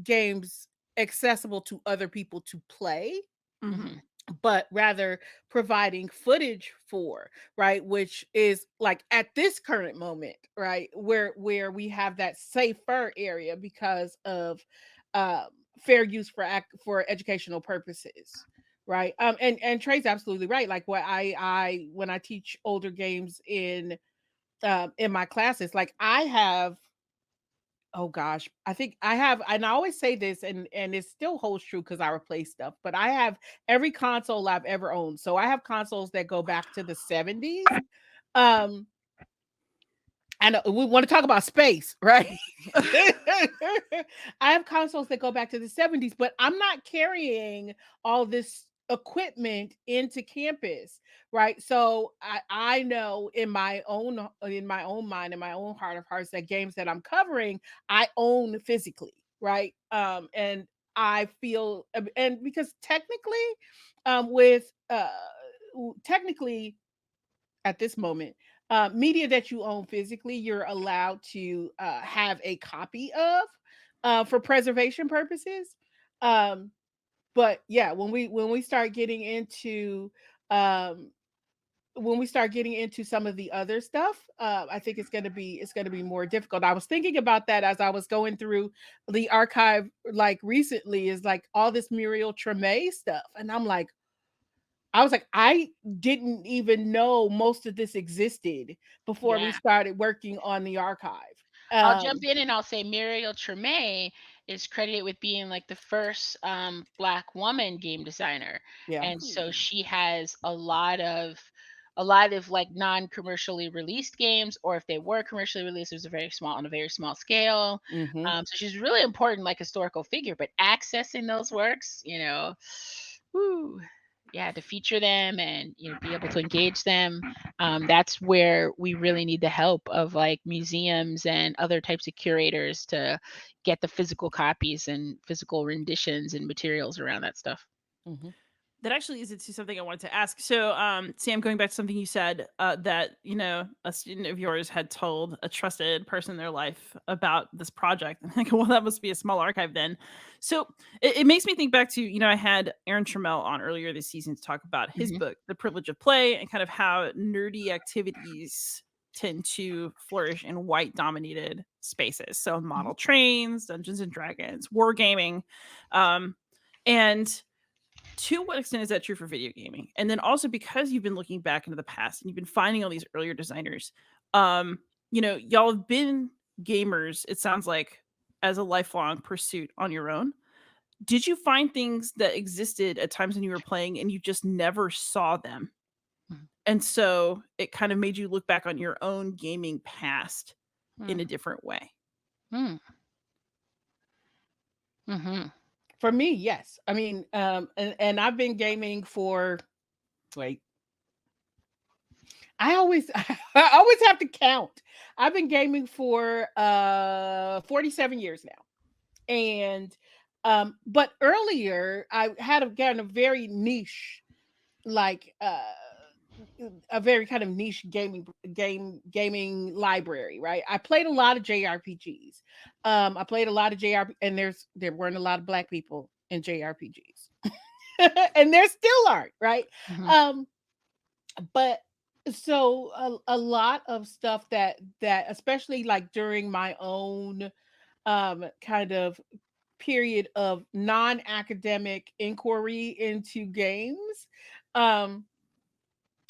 games accessible to other people to play,
Mhm.
Hmm.
but rather providing footage for, right, which is like at this current moment, right, where we have that safer area because of um fair use for educational purposes, right. And Trey's absolutely right. Like what I when I teach older games in my classes, like I have, oh gosh, I think I have, and I always say this, and it still holds true because I replace stuff, but I have every console I've ever owned. So I have consoles that go back to the 70s. Um, and we want to talk about space, right? I have consoles that go back to the 70s, but I'm not carrying all this equipment into campus, right? So I know in my own mind, in my own heart of hearts, that games that I'm covering, I own physically, right? And I feel, and because technically, with technically at this moment, media that you own physically, you're allowed to have a copy of for preservation purposes. Um, but yeah, when we start getting into um, when we start getting into some of the other stuff, I think it's gonna be more difficult. I was thinking about that as I was going through the archive, like recently, is like all this Muriel Tremay stuff, and I was like, I didn't even know most of this existed before we
Yeah.
started working on the archive.
I'll jump
Um,
in and I'll say Muriel Tremay is credited with being like the first Black woman game designer,
yeah.
and so
Ooh.
she has a lot of like non-commercially released games, or if they were commercially released, it was a very small on a very small scale.
Mhm.
So she's really important, like historical figure, but accessing those works, whoo, yeah, to feature them and be able to engage them, that's where we really need the help of like museums and other types of curators to get the physical copies and physical renditions and materials around that stuff.
Mhm.
That actually leads into something I wanted to ask. So, Sam, going back to something you said, that a student of yours had told a trusted person in their life about this project. I'm like, well, that must be a small archive then. So it makes me think back to I had Aaron Trammell on earlier this season to talk about his
Hmm.
book, The Privilege of Play, and kind of how nerdy activities tend to flourish in white dominated spaces. So model trains, Dungeons and Dragons, wargaming, and to what extent is that true for video gaming? And then also because you've been looking back into the past and you've been finding all these earlier designers, y'all have been gamers, it sounds like, as a lifelong pursuit on your own. Did you find things that existed at times when you were playing and you just never saw them? And so it kind of made you look back on your own gaming past in a different way.
Mm-hmm.
For me, yes. I mean, and I've been gaming for, wait, I always I always have to count. I've been gaming for 47 years now. And but earlier I had gotten a very niche, like a very kind of niche gaming library, right? I played a lot of JRPGs. I played a lot of JRPG, and there weren't a lot of black people in JRPGs. And there still aren't, right?
Hmm.
Um, but so a lot of stuff that especially like during my own kind of period of non-academic inquiry into games, um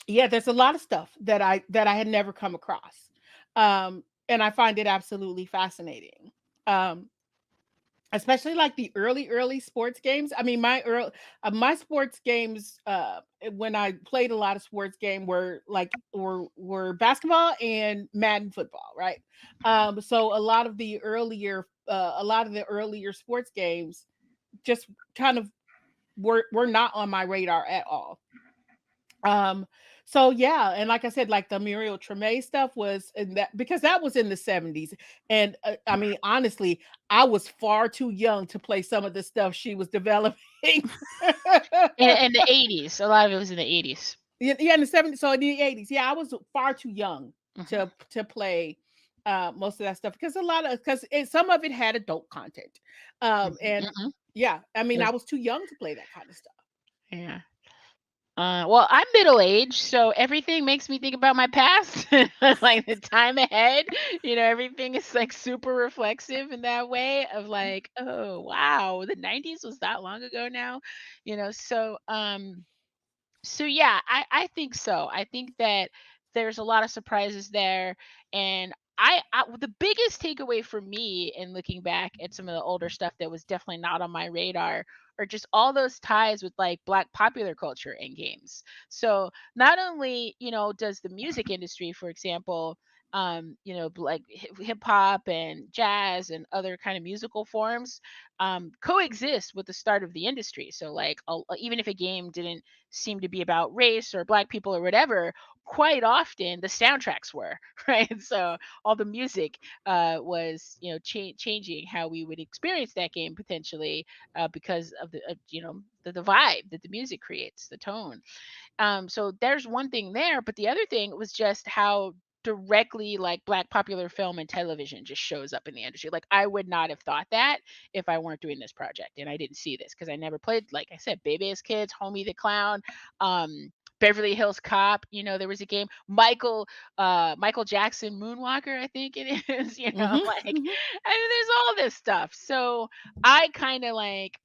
yeah, there's a lot of stuff that I had never come across. And I find it absolutely fascinating. Um especially like the early sports games. I mean, my sports games when I played a lot of sports game were like were basketball and Madden football, right? So a lot of the earlier sports games just kind of were not on my radar at all. Um, so yeah, and like I said, like the Muriel Tremay stuff was in that because that was in the 70s. And I mean, honestly, I was far too young to play some of the stuff she was developing.
And the 80s, a lot of it was in the 80s.
Yeah, yeah, in the 70s, so in the 80s. Yeah, I was far too young
Mhm,
to play most of that stuff because some of it had adult content.
mhm,
And
mhm.
yeah, I mean, I
Yes,
was too young to play that kind of stuff.
yeah. Well, I'm middle aged, so everything makes me think about my past, like the time ahead. Everything is like super reflexive in that way of like, oh wow, the 90s was that long ago now. So yeah, I think so. I think that there's a lot of surprises there, and the biggest takeaway for me in looking back at some of the older stuff that was definitely not on my radar are just all those ties with like Black popular culture and games. So not only does the music industry, for example, like hip hop and jazz and other kind of musical forms coexist with the start of the industry. So like even if a game didn't seem to be about race or black people or whatever, quite often the soundtracks were right. So all the music was changing how we would experience that game potentially because of the vibe that the music creates, the tone. So there's one thing there, but the other thing was just how directly like Black popular film and television just shows up in the industry. Like I would not have thought that if I weren't doing this project and I didn't see this because I never played, like I said, Baby as Kids, Homie the Clown, Beverly Hills Cop. There was a game, Michael Jackson Moonwalker, I think it is.
Mhm,
Like
mhm.
I mean, there's all this stuff. So I kind of like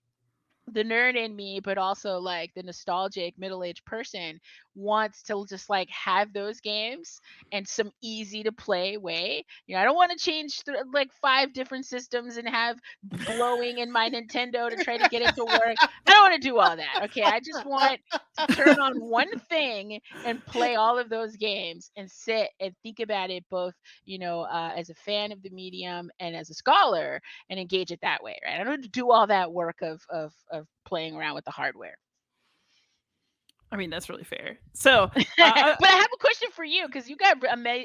the nerd in me, but also like the nostalgic middle-aged person wants to just like have those games and some easy to play way. I don't want to change like five different systems and have blowing in my Nintendo to try to get it to work. I don't want to do all that. Okay. I just want to turn on one thing and play all of those games and sit and think about it both, as a fan of the medium and as a scholar and engage it that way, right? I don't have to do all that work of playing around with the hardware.
I mean, that's really fair. So,
But I have a question for you because you got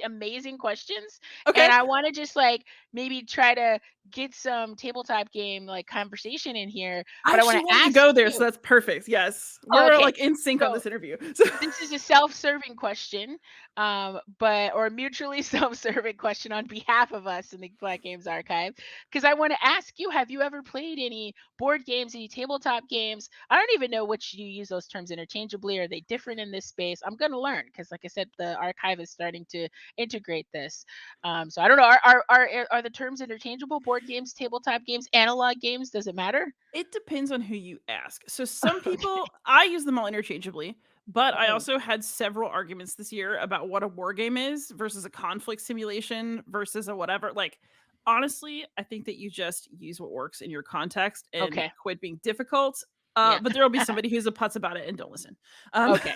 amazing questions,
okay.
and I want to just like maybe try to get some tabletop game like conversation in here.
I
But I want
actually
to
wanted to
ask
go there, so
you.
that's perfect. Yes.
Oh,
We're
okay,
like in sync on
so
this interview. So,
this is a self-serving question, but or mutually self-serving question on behalf of us in the Black Games Archive. Because I want to ask you: have you ever played any board games, any tabletop games? I don't even know which you use those terms interchangeably. Are they different in this space? I'm going to learn because, like I said, the archive is starting to integrate this. So I don't know. Are the terms interchangeable? Board games, tabletop games, analog games? Does it matter?
it depends on who you ask. So, some
Okay.
people, I use them all interchangeably, but I
Oh,
also had several arguments this year about what a war game is versus a conflict simulation versus a whatever. Like, honestly, I think that you just use what works in your context and
okay.
quit being difficult.
Yeah.
But there will be somebody who's a putz about it and don't listen. Um,
Okay.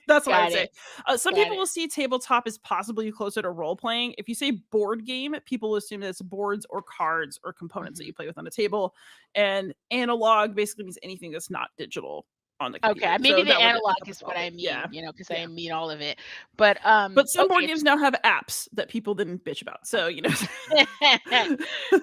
that's what I would
Got
say.
it.
Some
Got
people
it.
will see tabletop as possibly closer to role playing. If you say board game, people assume that it's boards or cards or components that
Mhm.
you play with on a table. And analog basically means anything that's not digital on the
Okay,
computer.
maybe
So
the
that would
analog is
encompass all
what
of
I
it.
mean,
Yeah.
because I
Yeah.
mean all of it. But,
But some board
okay.
games now have apps that people didn't bitch about. So, you know.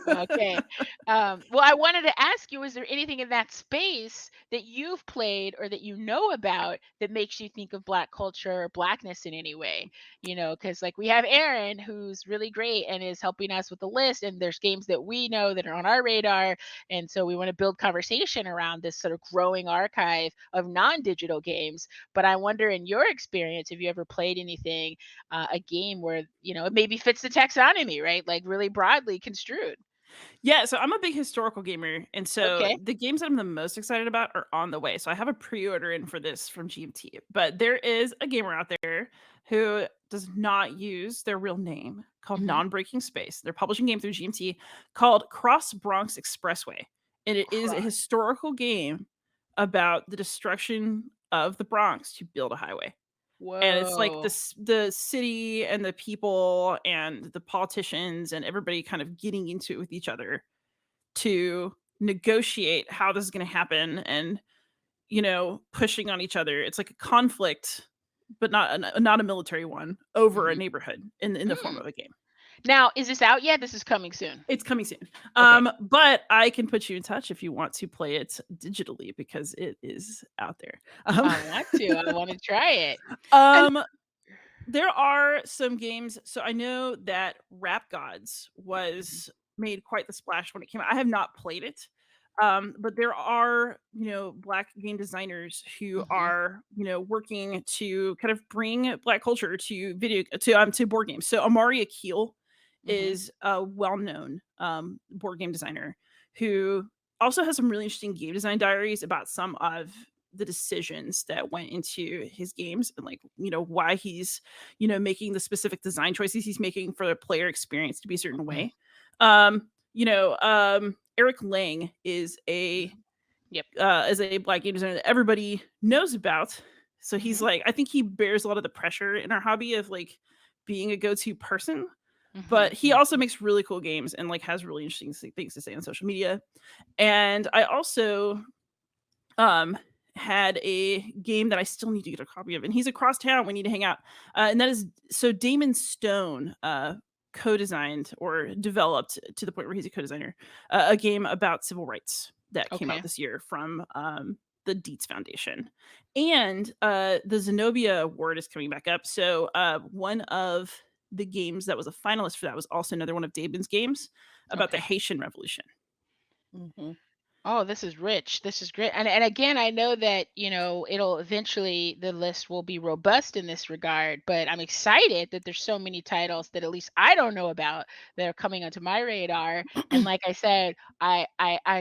Okay. Well, I wanted to ask you, is there anything in that space that you've played or that you know about that makes you think of Black culture or Blackness in any way? Because like we have Aaron, who's really great and is helping us with the list, and there's games that we know that are on our radar. And so we want to build conversation around this sort of growing archive of non-digital games. But I wonder, in your experience, have you ever played anything, a game where it maybe fits the taxonomy, right? Like really broadly construed.
Yeah, so I'm a big historical gamer, and so
Okay.
the games that I'm the most excited about are on the way. So I have a pre-order in for this from GMT, but there is a gamer out there who does not use their real name, called
Mhm.
Non-Breaking Space. They're publishing a game through GMT called Cross Bronx Expressway, and it is a
Cross.
historical game about the destruction of the Bronx to build a highway. And it's like
Whoa.
the city and the people and the politicians and everybody kind of getting into it with each other to negotiate how this is gonna happen and, pushing on each other. It's like a conflict, but not a military one, over a
Mhm.
neighborhood in the form
Mm.
of a game.
Now, is this out yet? This is coming soon.
It's coming soon.
Okay.
But I can put you in touch if you want to play it digitally because it is out there.
I want to. I want to try it.
And
Um, there are some games. So I know that Rap Gods
Mhm.
was made quite the splash when it came out. I have not played it. But there are, black game designers who
Mhm.
are, working to kind of bring black culture to to board games. So Amari Akil
Mhm.
is a well-known board game designer who also has some really interesting game design diaries about some of the decisions that went into his games and like why he's making the specific design choices he's making for the player experience to be a certain way. Eric Lang
Yep.
is a black game designer that everybody knows about. So he's
Mhm.
like, I think he bears a lot of the pressure in our hobby of like being a go-to person, but
Mhm.
he also
Mhm.
makes really cool games and like has really interesting things to say on social media. And I also um had a game that I still need to get a copy of, and he's across town. We need to hang out. And that is so Damon Stone co-designed or developed to the point where he's a co-designer a game about civil rights that came out
Okay.
this year from the Dietz Foundation. And the Zenobia Award is coming back up. So one of the games that was a finalist for that was also another one of Damon's games about the
Okay.
Haitian Revolution.
Mhm.
Oh, this is rich. This is great. And again, I know that, it'll eventually the list will be robust in this regard, but I'm excited that there's so many titles that at least I don't know about that are coming onto my radar. And like I said, I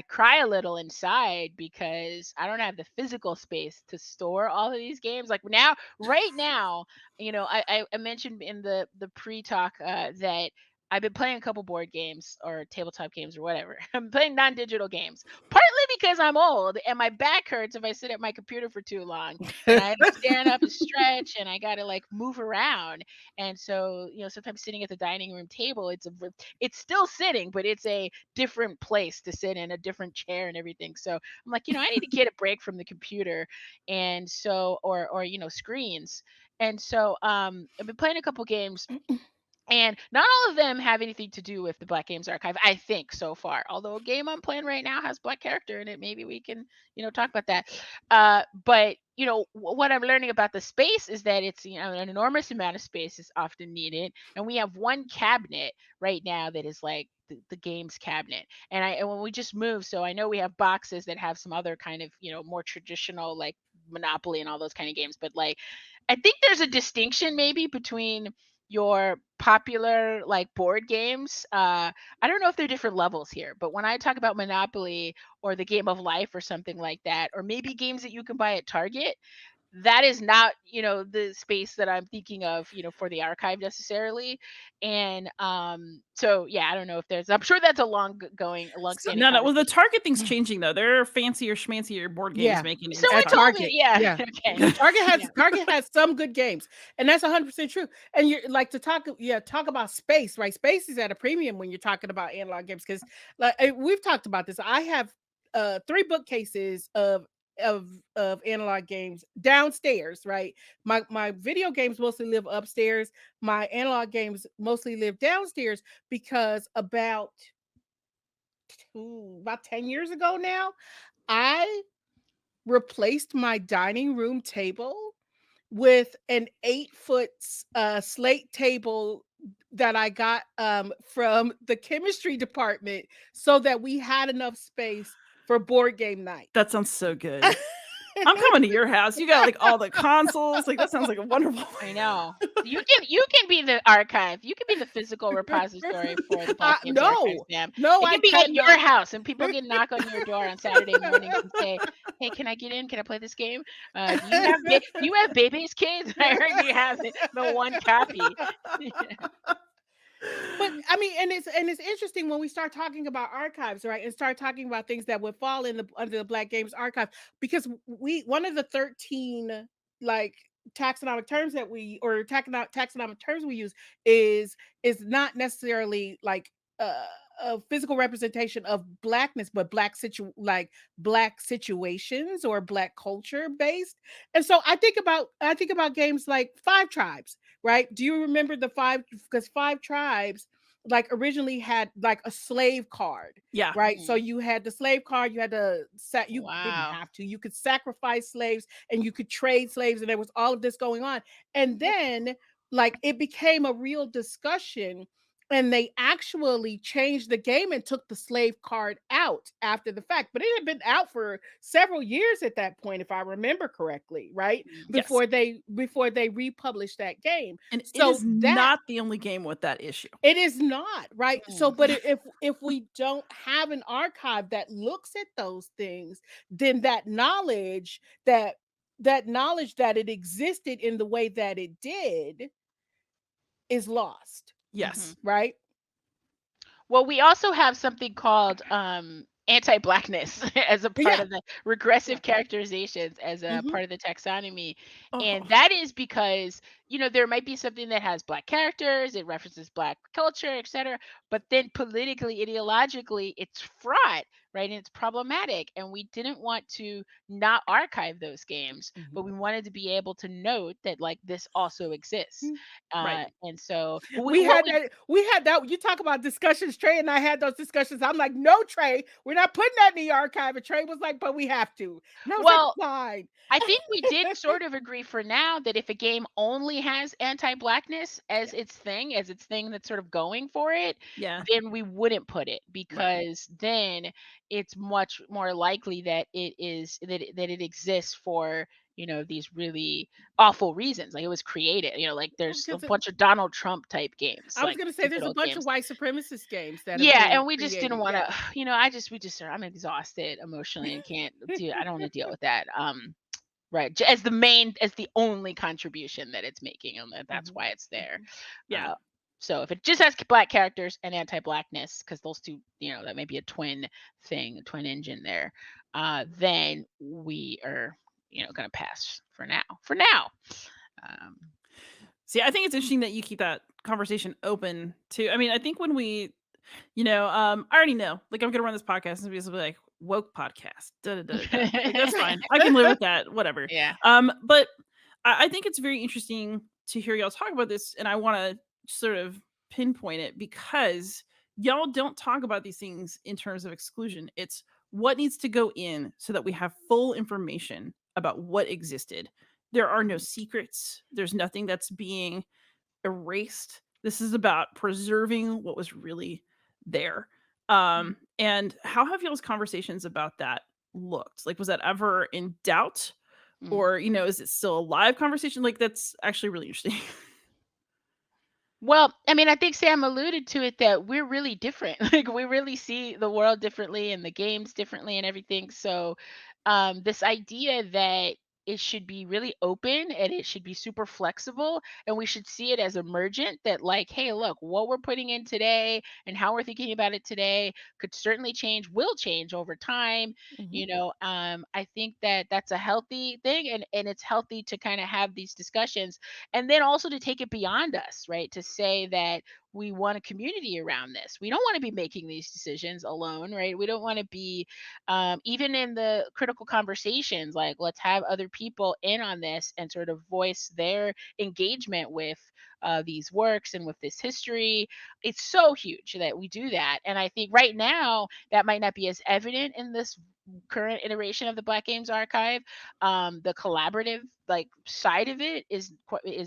cry a little inside because I don't have the physical space to store all of these games. Like now, right now, I mentioned in the pre-talk that I've been playing a couple board games or tabletop games or whatever. I'm playing non-digital games, partly because I'm old and my back hurts if I sit at my computer for too long, and I have to stand up and stretch, and I got to like move around. And so, sometimes sitting at the dining room table, it's still sitting, but it's a different place to sit in, a different chair and everything. So I'm like, I need to get a break from the computer, and so or screens. And so I've been playing a couple games, and not all of them have anything to do with the Black Games Archive, I think, so far. Although a game I'm playing right now has black character in it, maybe we can, talk about that. But what I'm learning about the space is that it's an enormous amount of space is often needed, and we have one cabinet right now that is like the games cabinet. And when we just moved, so I know we have boxes that have some other kind of more traditional like Monopoly and all those kind of games, but like I think there's a distinction maybe between your popular like board games. I don't know if they're different levels here, but when I talk about Monopoly or the Game of Life or something like that, or maybe games that you can buy at Target, that is not the space that I'm thinking of for the archive necessarily. And so yeah, I don't know if there's, I'm sure that's a long
So
standing
No. Well, the
conversation.
Target thing's changing though. There are fancier, schmancier board games
yeah,
making it at
Someone
at
Target.
told me,
Target.
yeah.
Yeah.
Okay.
Target
Yeah.
has Target has some good games, and that's 100% true. And you're like to talk, talk about space, right? Space is at a premium when you're talking about analog games because, like, we've talked about this. I have three bookcases of analog games downstairs, right? My video games mostly live upstairs. My analog games mostly live downstairs because about 10 years ago now, I replaced my dining room table with an 8-foot slate table that I got from the chemistry department so that we had enough space for board game night.
That sounds so good. I'm coming to your house. You got like all the consoles. Like that sounds like a wonderful
I know. You can be the archive. You can be the physical repository for the Black Games Archive,
No,
Sam.
no,
It
I
can be at your
cannot.
house, and people can knock on your door on Saturday mornings and say, "Hey, can I get in? Can I play this game? Do you have baby's kids? I heard you have the one copy."
But I mean, and it's interesting when we start talking about archives, right? And start talking about things that would fall in the under the Black Games Archive, because we one of the 13 like taxonomic terms that we or taxonomic terms we use is not necessarily like uh, a physical representation of blackness, but black situations or black culture based. And so I think about games like Five Tribes, right? Do you remember the five? Because Five Tribes like originally had like a slave card,
Yeah.
right? So
Mhm.
you had the slave card, you had to you didn't
Wow.
have to, you could sacrifice slaves and you could trade slaves, and there was all of this going on. And then like it became a real discussion, and they actually changed the game and took the slave card out after the fact. But it had been out for several years at that point, if I remember correctly, right?
Mhm.
Yes.
Before they republished that game.
And it
So
is
that
not the only game with that issue.
it is not, right? So,
Mm.
but if we don't have an archive that looks at those things, then that knowledge that it existed in the way that it did is lost,
Mhm.
Yes.
right?
Well, we also have something called anti-blackness as a part
Yeah,
of the
yeah.
regressive characterizations as a
Hmm.
part of the taxonomy.
Oh,
And that is because, there might be something that has black characters, it references black culture, etc. But then politically, ideologically, it's fraught, right? And it's problematic. And we didn't want to not archive those games, but we wanted to be able to note that like this also exists.
right.
And so, but
We
what
had that. We had that. You talk about discussions. Trey and I had those discussions. I'm like, no, Trey, we're not putting that in the archive. And Trey was like, but we have to. And I was like,
well,
fine.
I think we did sort of agree for now that if a game only has anti-blackness
Yeah.
as its thing that's sort of going for it,
Yeah.
then we wouldn't put it
Right.
because then it's much more likely that it exists for these really awful reasons. Like it was created, like there's a
Because
bunch of Donald Trump type games,
I was
like
gonna say there's a
digital
bunch of
games.
white supremacist games that have
Yeah,
been
and we just didn't
created.
want
Yeah.
to, I'm exhausted emotionally and can't deal. I don't want to deal with that. Right, as the only contribution that it's making, and that's
Mhm,
why it's there.
mhm.
Yeah.
Uh, so if it just has black characters and anti-blackness, because those two, that may be a a twin engine there, then we are, gonna pass for now. For now. Um,
See, I think it's interesting that you keep that conversation open too. I mean, I think when we, I already know, like, I'm gonna run this podcast and be like woke podcast, da da da da. Like, that's fine. I can live with that. Whatever.
yeah.
But I think it's very interesting to hear y'all talk about this, and I want to sort of pinpoint it because y'all don't talk about these things in terms of exclusion. It's what needs to go in so that we have full information about what existed. There are no secrets. There's nothing that's being erased. This is about preserving what was really there. And how have y'all's conversations about that looked? Like, was that ever in doubt?
Mm.
Or, is it still a live conversation? Like, that's actually really interesting.
Well, I mean, I think Sam alluded to it that we're really different. Like we really see the world differently and the games differently and everything. So, this idea that it should be really open and it should be super flexible and we should see it as emergent that like, hey, look, what we're putting in today and how we're thinking about it today could certainly change, will change over time.
Mhm.
I think that that's a healthy thing and it's healthy to kind of have these discussions and then also to take it beyond us, right? To say that we want a community around this. We don't want to be making these decisions alone, right? We don't want to be, even in the critical conversations, like let's have other people in on this and sort of voice their engagement with these works and with this history. It's so huge that we do that. And I think right now that might not be as evident in this current iteration of the Black Games Archive, the collaborative like side of it is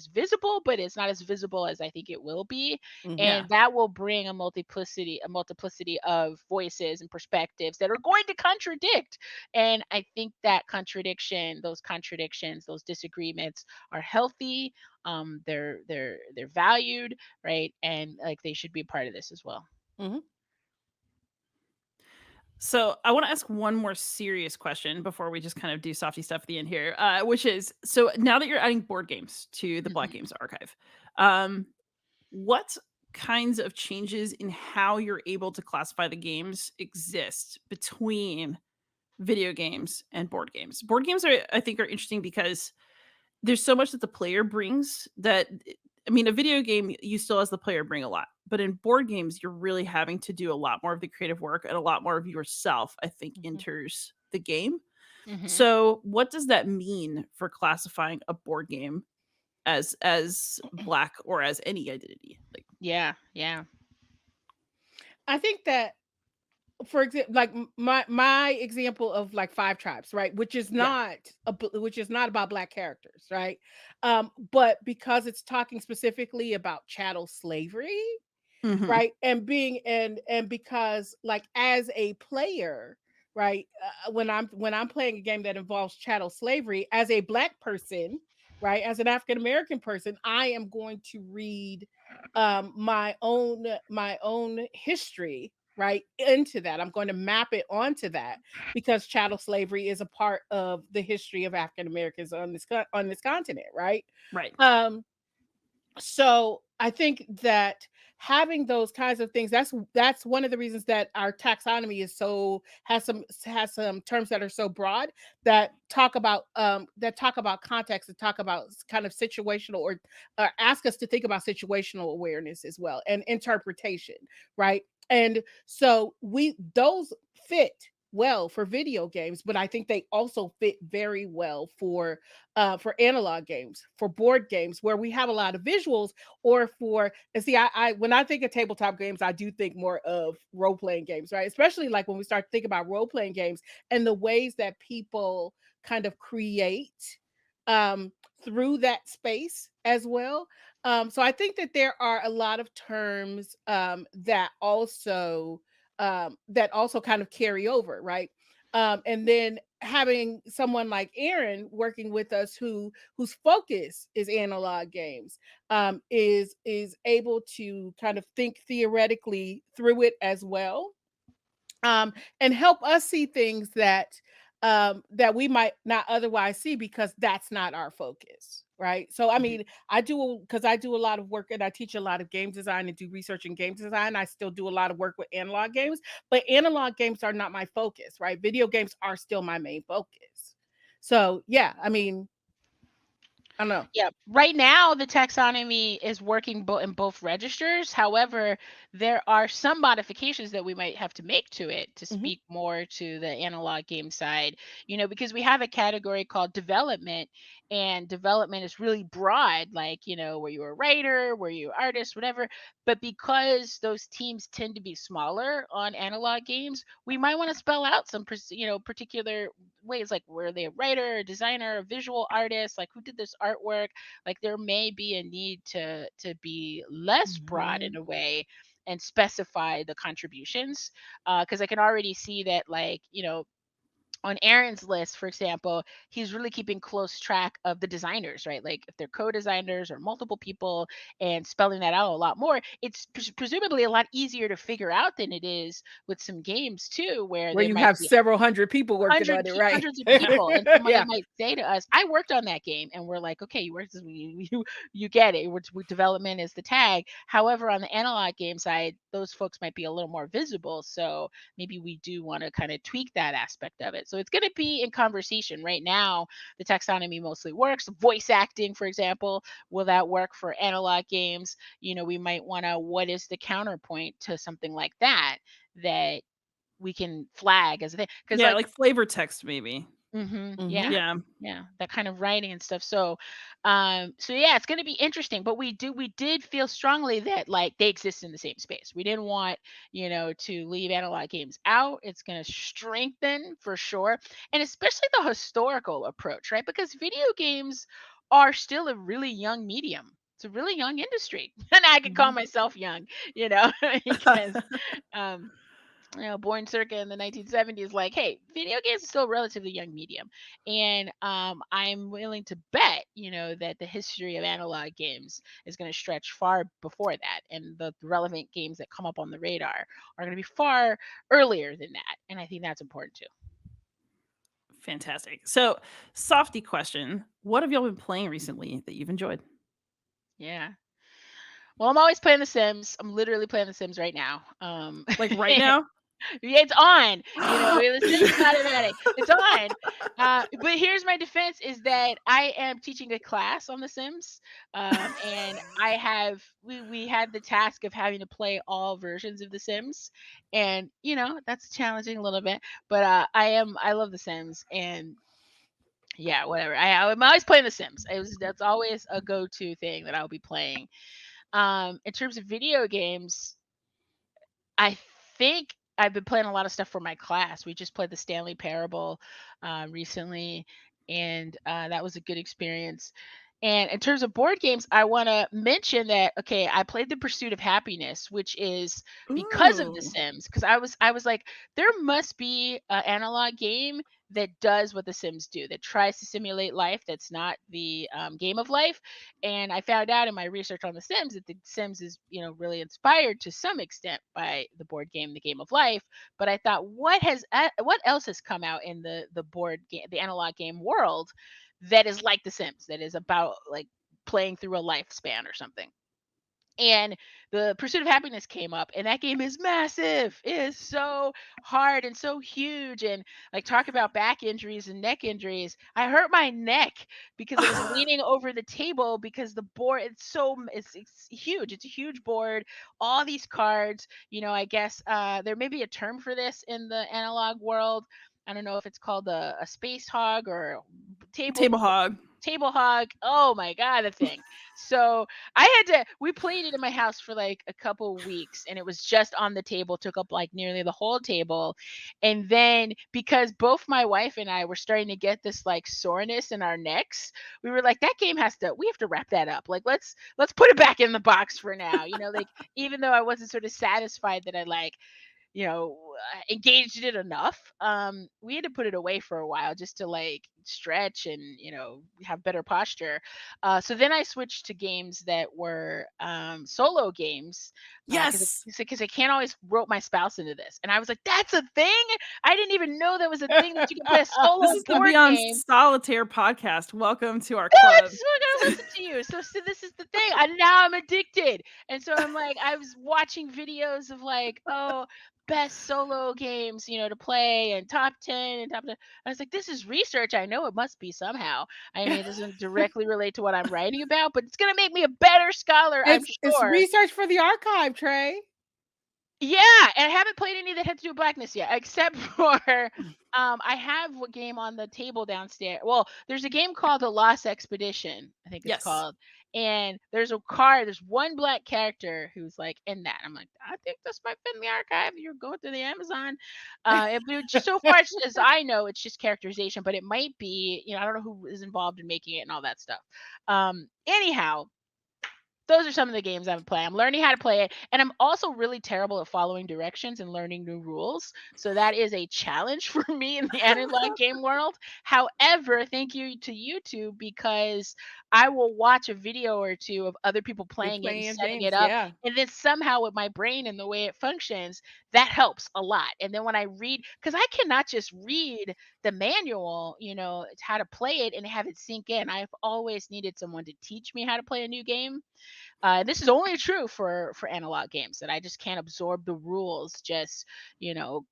visible, but it's not as visible as I think it will be,
Mhm.
and
Yeah.
that will bring a multiplicity of voices and perspectives that are going to contradict. And I think that those contradictions, those disagreements are healthy. They're valued, right? And like they should be a part of this as well.
Mhm.
So I want to ask one more serious question before we just kind of do softy stuff at the end here, which is so now that you're adding board games to the Black
Mhm.
Games Archive, um, what kinds of changes in how you're able to classify the games exist between video games and board games? Board games are, I think, are interesting because there's so much that the player brings that I mean, a video game, you still as the player bring a lot, but in board games, you're really having to do a lot more of the creative work and a lot more of yourself, I think,
Mhm.
enters the game.
Mhm.
So, what does that mean for classifying a board game as black or as any identity? Like,
Yeah, yeah.
I think that, for example, like my example of like Five Tribes, right,
yeah.
which is not about black characters, right, but because it's talking specifically about chattel slavery,
Mhm.
right, and because like as a player, right, when I'm playing a game that involves chattel slavery as a black person, right, as an African American person, I am going to read my own history, right, into that. I'm going to map it onto that because chattel slavery is a part of the history of African Americans on on this continent, right.
Right.
um so I think that having those kinds of things, that's one of the reasons that our taxonomy is so has some terms that are so broad, that talk about context, and talk about kind of situational, or ask us to think about situational awareness as well, and interpretation, right. And so we those fit well for video games, but I think they also fit very well for analog games, for board games where we have a lot of visuals, or for and see, I when I think of tabletop games, I do think more of role playing games, right? Especially like when we start to think about role playing games and the ways that people kind of create um, through that space as well. So I think that there are a lot of terms that also kind of carry over, right? And then having someone like Aaron working with us whose focus is analog games, is able to kind of think theoretically through it as well, and help us see things that we might not otherwise see because that's not our focus, right. So I
Mhm.
mean, because I do a lot of work and I teach a lot of game design and do research in game design. I still do a lot of work with analog games, but analog games are not my focus, right. Video games are still my main focus. So yeah, I mean, I don't know.
Yeah, right now the taxonomy is working in both registers. However, there are some modifications that we might have to make to it to
Mhm.
speak more to the analog game side. Because we have a category called development, and development is really broad, like, were you a writer, were you an artist, whatever. But because those teams tend to be smaller on analog games, we might want to spell out some, particular ways, like were they a writer, a designer, a visual artist, like who did this artwork. Like there may be a need to be less broad in
Mhm.
a way and specify the contributions, because I can already see that, like, on Aaron's list, for example, he's really keeping close track of the designers, right? Like if they're co-designers or multiple people, and spelling that out a lot more. It's presumably a lot easier to figure out than it is with some games too, where
Where
there
you
might
have
be
several hundred people working on it, right.
hundreds of
Yeah.
people, and somebody
Yeah.
might say to us, "I worked on that game," and we're like, "Okay, you worked. You get it. Development is the tag." However, on the analog game side, those folks might be a little more visible, so maybe we do want to kind of tweak that aspect of it. So it's going to be in conversation. Right now, the taxonomy mostly works. Voice acting, for example, will that work for analog games? We might want to. What is the counterpoint to something like that? That we can flag as a thing, because
Yeah,
like
like flavor text maybe.
Yeah.
Mhm.
Yeah.
Yeah, that kind of writing and stuff. So yeah, it's going to be interesting, but we did feel strongly that like they exist in the same space. We didn't want, to leave analog games out. It's going to strengthen for sure, and especially the historical approach, right? Because video games are still a really young medium. It's a really young industry. And I could call
Mhm.
myself young, because um born circa in the 1970s, like, hey, video games is still a relatively young medium. And I'm willing to bet, that the history of analog games is going to stretch far before that. And the relevant games that come up on the radar are going to be far earlier than that. And I think that's important too.
Fantastic. So, softy question. What have y'all been playing recently that you've enjoyed?
Yeah. Well, I'm always playing The Sims. I'm literally playing The Sims right now.
Like right now?
It's on. The Sims is automatic. It's on. But here's my defense: is that I am teaching a class on The Sims, and we had the task of having to play all versions of The Sims, and that's challenging a little bit. But I love The Sims, and yeah, whatever. I'm always playing The Sims. That's always a go-to thing that I'll be playing. In terms of video games, I think I've been playing a lot of stuff for my class. We just played the Stanley Parable recently, and that was a good experience. And in terms of board games, I want to mention that okay, I played The Pursuit of Happiness, which is because of The
Ooh.
Sims. Because I was like, there must be an analog game that does what The Sims do, that tries to simulate life, that's not the game of life. And I found out in my research on The Sims that The Sims is, really inspired to some extent by the board game, The Game of Life. But I thought, what else has come out in the board game, the analog game world, that is like The Sims, that is about like playing through a lifespan or something. And the Pursuit of Happiness came up, and that game is massive. It is so hard and so huge. And like, talk about back injuries and neck injuries. I hurt my neck because I was leaning over the table because the board, it's huge. It's a huge board, all these cards. I guess there may be a term for this in the analog world. I don't know if it's called a space hog or table
Table hog.
table hog. Oh my god, the thing. So we played it in my house for like a couple weeks, and it was just on the table, took up like nearly the whole table. And then because both my wife and I were starting to get this like soreness in our necks, we were like, we have to wrap that up. Like, let's put it back in the box for now. Like, even though I wasn't sort of satisfied that I like engaged it enough. We had to put it away for a while just to like stretch and have better posture. So then I switched to games that were solo games, because
Yes.
I can't always rope my spouse into this. And I was like, that's a thing. I didn't even know that was a thing, that you can play a
This
solo
is the
board
Beyond
game.
Solitaire podcast. Welcome to our
No, I'm
club.
still gonna listen to you. So this is the thing. Now I'm addicted, and so I'm like, I was watching videos of like, oh, best solo games, to play, and top 10 and top 10. I was like, this is research. I know it must be somehow. I mean, it doesn't directly relate to what I'm writing about, but it's gonna make me a better scholar, I'm
It's
sure.
research for the archive, Trey.
Yeah, and I haven't played any that had to do with blackness yet, except for I have a game on the table downstairs. Well, there's a game called The Lost Expedition, I think it's
Yes.
called. And there's one black character who's like in that. I'm like, I think this might fit in the archive. You're going through the Amazon. Just so far as I know, it's just characterization, but it might be, I don't know who is involved in making it and all that stuff. Anyhow, those are some of the games I'm playing. I'm learning how to play it, and I'm also really terrible at following directions and learning new rules. So that is a challenge for me in the analog game world. However, thank you to YouTube, because I will watch a video or two of other people
You're
playing it and
playing
setting
games,
it up.
yeah.
And then somehow with my brain and the way it functions, that helps a lot. And then when I read, because I cannot just read the manual, how to play it and have it sink in. I've always needed someone to teach me how to play a new game. This is only true for analog games, that I just can't absorb the rules just,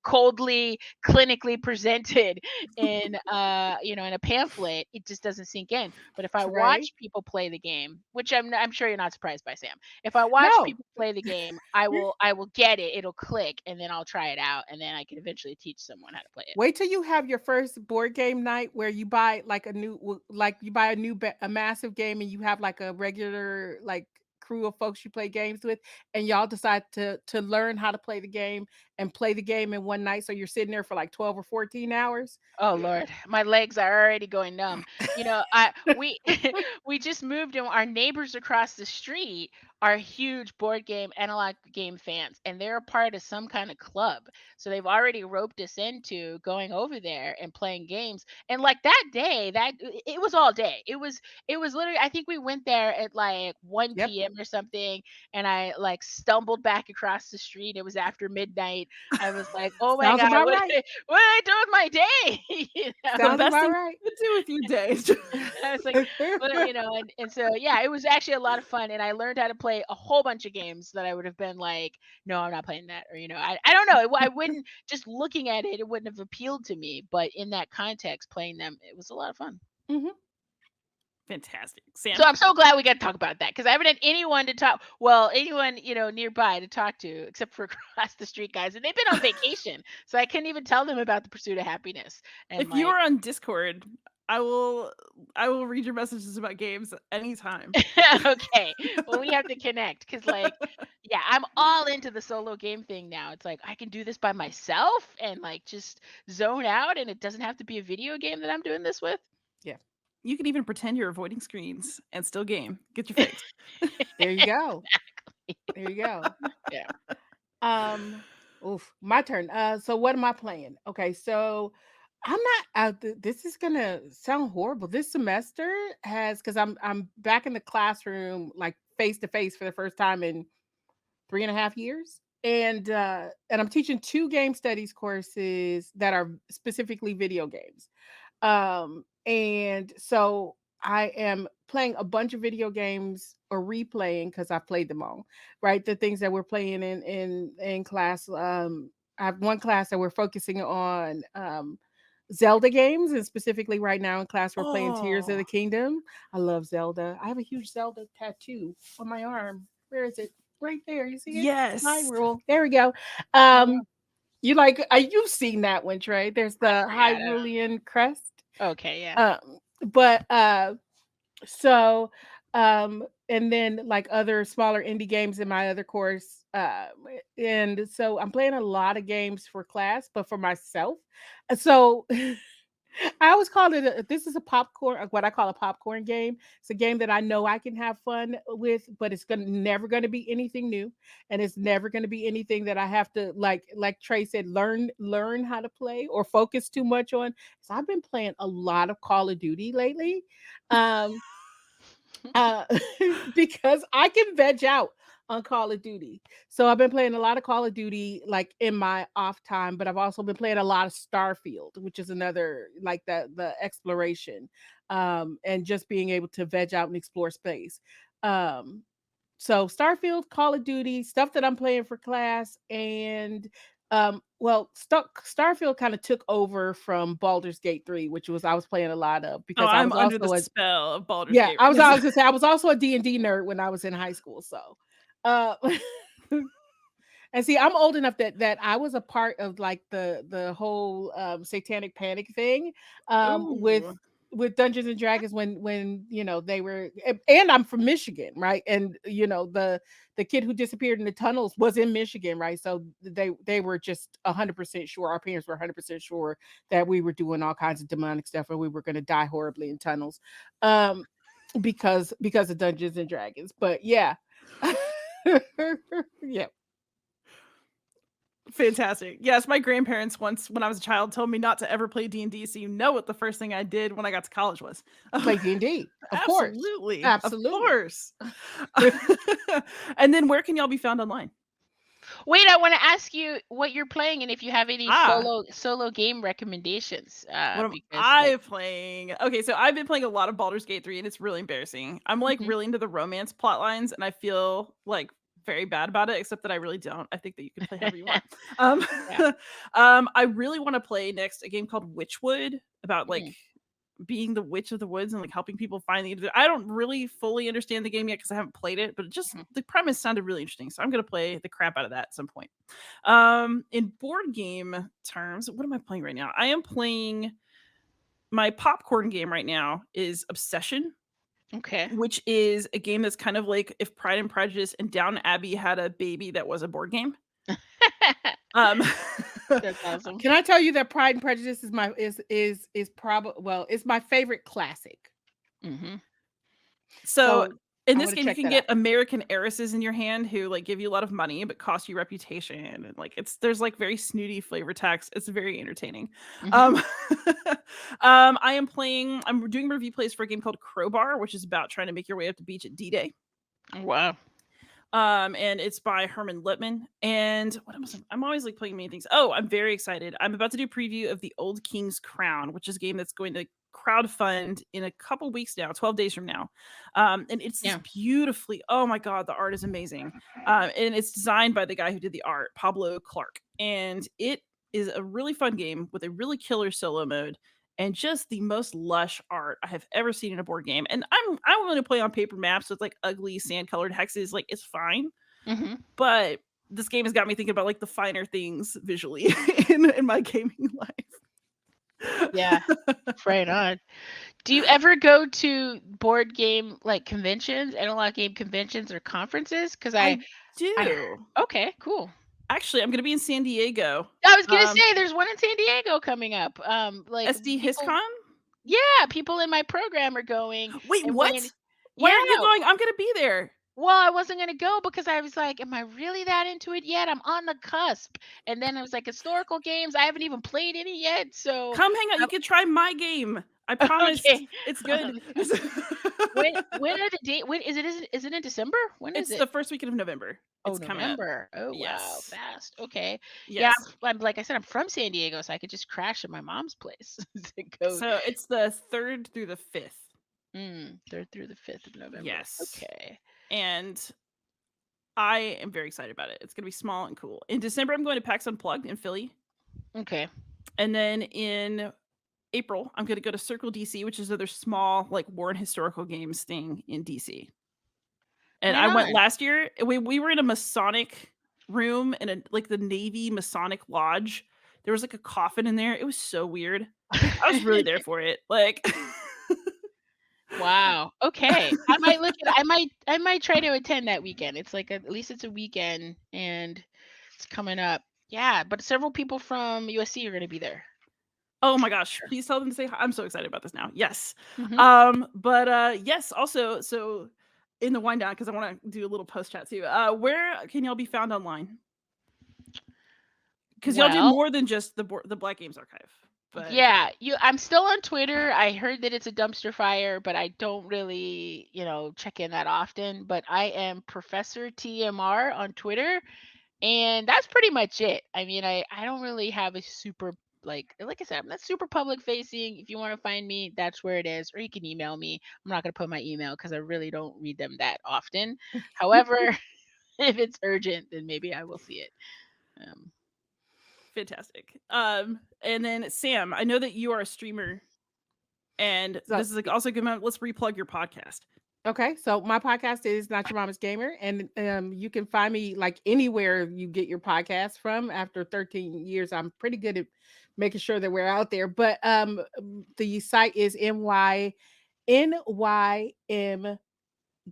coldly, clinically presented in in a pamphlet. It just doesn't sink in. But if I
Trey?
watch people play the game, which I'm sure you're not surprised by, Sam. If I watch
No.
people play the game, I will get it. It'll click, and then I'll try it out, and then I can eventually teach someone how to play it.
Wait till you have your first board game night where you buy like you buy a massive game and you have like a regular like crew of folks you play games with, and y'all decide to learn how to play the game and play the game in one night. So you're sitting there for like 12 or 14 hours.
Oh Lord, my legs are already going numb. I we we just moved, and our neighbors across the street are huge board game, analog game fans, and they're a part of some kind of club. So they've already roped us into going over there and playing games. And like that day, it was all day. It was literally, I think we went there at like 1
Yep.
p.m. or something, and I like stumbled back across the street. It was after midnight. I was like, "Oh my
Sounds
God,
about
what
right.
what did I do with my day?"
The
Sounds
best
about
thing
right.
to do with your day is
I was like, well, and so yeah, it was actually a lot of fun, and I learned how to play a whole bunch of games that I would have been like, no, I'm not playing that, or I don't know, I wouldn't, just looking at it, it wouldn't have appealed to me, but in that context, playing them, it was a lot of fun.
Mhm.
fantastic.
So
Sam?
I'm so glad we got to talk about that, because I haven't had anyone to talk, well, anyone nearby to talk to, except for across the street guys, and they've been on vacation, so I couldn't even tell them about the pursuit of happiness. And
If you
like,
are on Discord, I will read your messages about games anytime.
okay, well, we have to connect, because like, yeah, I'm all into the solo game thing now. It's like I can do this by myself and like just zone out, and it doesn't have to be a video game that I'm doing this with.
Yeah.
You can even pretend you're avoiding screens and still game. Get your fix.
There you go. There you go.
Yeah.
Oof, my turn. So what am I playing? Okay, so I'm not this is gonna sound horrible. This semester has because I'm back in the classroom like face to face for the first time in 3.5 years. And I'm teaching two game studies courses that are specifically video games. And so I am playing a bunch of video games or replaying because I've played them all, right? The things that we're playing in class. I have one class that we're focusing on Zelda games, and specifically right now in class we're playing Tears of the
Oh,
Kingdom. I love Zelda. I have a huge Zelda tattoo on my arm. Where is it? Right there. You see it?
yes.
Hyrule. There we go.
Oh, wow.
You like you've seen that one, Trey. There's the
Forgot.
Hyrulean crest.
Okay, yeah.
But so and then like other smaller indie games in my other course. And so I'm playing a lot of games for class, but for myself. So I always call it this is a popcorn, what I call a popcorn game. It's a game that I know I can have fun with, but it's gonna never gonna be anything new, and it's never gonna be anything that I have to like Trey said, learn how to play or focus too much on. So I've been playing a lot of Call of Duty lately. Um uh because I can veg out on Call of Duty. So I've been playing a lot of Call of Duty like in my off time, but I've also been playing a lot of Starfield, which is another like the exploration and just being able to veg out and explore space. Um so Starfield, Call of Duty, stuff that I'm playing for class, and Starfield kind of took over from Baldur's Gate 3, which was I was playing a lot of
Oh,
because I
I'm
was
under the
also a
spell of Baldur's
yeah,
Gate
I
right
was
now.
I was gonna say I was also a D&D nerd when I was in high school. So uh and see, I'm old enough that I was a part of like the whole satanic panic thing
Ooh.
with Dungeons and Dragons when they were and I'm from Michigan, right? And the kid who disappeared in the tunnels was in Michigan, right? So they were just 100% sure, our parents were 100% sure that we were doing all kinds of demonic stuff and we were going to die horribly in tunnels. Because of Dungeons and Dragons. But yeah. Yeah.
Fantastic. Yes, my grandparents once, when I was a child, told me not to ever play D&D. So you know what the first thing I did when I got to college was.
Play D&D. Of course.
Absolutely. Of
Absolutely.
course. And then where can y'all be found online?
Wait, I want to ask you what you're playing and if you have any
Ah,
solo game recommendations.
what am
Because like,
I playing? Okay, so I've been playing a lot of Baldur's Gate 3 and it's really embarrassing. I'm like
mhm.
really into the romance plot lines and I feel like very bad about it, except that I really don't. I think that you can play however you want. Um,
Yeah.
I really want to play next a game called Witchwood about like
Mm,
being the witch of the woods and like helping people find the. I don't really fully understand the game yet because I haven't played it, but it just
mhm.
the premise sounded really interesting, so I'm gonna play the crap out of that at some point. In board game terms, what am I playing right now? I am playing my popcorn game right now is Obsession,
Okay.
which is a game that's kind of like if Pride and Prejudice and Downton Abbey had a baby that was a board game. Um,
That's awesome.
Can I tell you that Pride and Prejudice is my is probably well, it's my favorite classic.
Hmm.
so
So
in
I
this
want to
game, you
check
can
that out.
get American heiresses in your hand who like give you a lot of money but cost you reputation, and like there's like very snooty flavor text. It's very entertaining.
Hmm.
Um, I'm doing review plays for a game called Crowbar, which is about trying to make your way up the beach at D-Day.
Wow.
And it's by Herman Littman. And what else? I'm always like playing many things. Oh, I'm very excited. I'm about to do a preview of the Old King's Crown, which is a game that's going to crowdfund in a couple weeks now, 12 days from now. And it's this
Yeah.
beautifully, oh my God, the art is amazing. And it's designed by the guy who did the art, Pablo Clark. And it is a really fun game with a really killer solo mode and just the most lush art I have ever seen in a board game. And I'm willing to play on paper maps with like ugly sand colored hexes. Like it's fine,
Hmm.
but this game has got me thinking about like the finer things visually in my gaming
Yeah.
life.
Right on. Do you ever go to board game like conventions, analog game conventions or conferences? Because
I
I
do.
okay, cool.
Actually, I'm going to be in San Diego.
I was gonna
Um,
say there's one in San Diego coming up. Like
SD
people,
HisCon.
yeah, people in my program are going,
Wait,
and one in,
what? Why
yeah.
aren't you going? I'm going to be there.
Well, I wasn't gonna go because I was like, am I really that into it yet? I'm on the cusp. And then I was like, historical games, I haven't even played any yet. So,
Come hang out. You
I'm,
can try my game. I promised.
okay.
It's good.
When are the date? When is it in December? When is
It's
it?
the first weekend of November.
Oh,
It's coming up.
November. Oh, wow,
Yes.
fast. Okay. Yeah,
Yes.
I'm like I said, I'm from San Diego, so I could just crash at my mom's place to go.
So it's the 3rd through the 5th.
3rd through the 5th of November.
Yes.
Okay.
And I am very excited about it. It's going to be small and cool. In December, I'm going to PAX Unplugged in Philly.
Okay.
And then in April, I'm going to go to Circle DC, which is another small, like, war and historical games thing in DC. And
Right
I went
on.
last year. We were in a Masonic room in a like the Navy Masonic lodge. There was like a coffin in there. It was so weird. I was really there for it. Like
Wow. Okay. I might try to attend that weekend. It's like at least it's a weekend and it's coming up. Yeah, but several people from USC are going to be there.
oh my gosh,
Sure.
please tell them to say hi. I'm so excited about this now. Yes.
Mhm.
But yes, also so in the wind down because I want to do a little post chat too. Where can y'all be found online? Because y'all do
Well,
more than just the Black Games Archive. But
yeah, I'm still on Twitter. I heard that it's a dumpster fire, but I don't really, check in that often. But I am Professor TMR on Twitter, and that's pretty much it. I mean, I don't really have a super like I said, I'm not super public facing. If you want to find me, that's where it is, or you can email me. I'm not gonna put my email because I really don't read them that often. However, if it's urgent, then maybe I will see it. Um,
fantastic. And then Sam, I know that you are a streamer, and
So
this is like also a good moment. Let's replug your podcast.
okay, so my podcast is Not Your Mama's Gamer, and you can find me like anywhere you get your podcast from. After 13 years, I'm pretty good at making sure that we're out there. But the site is NYM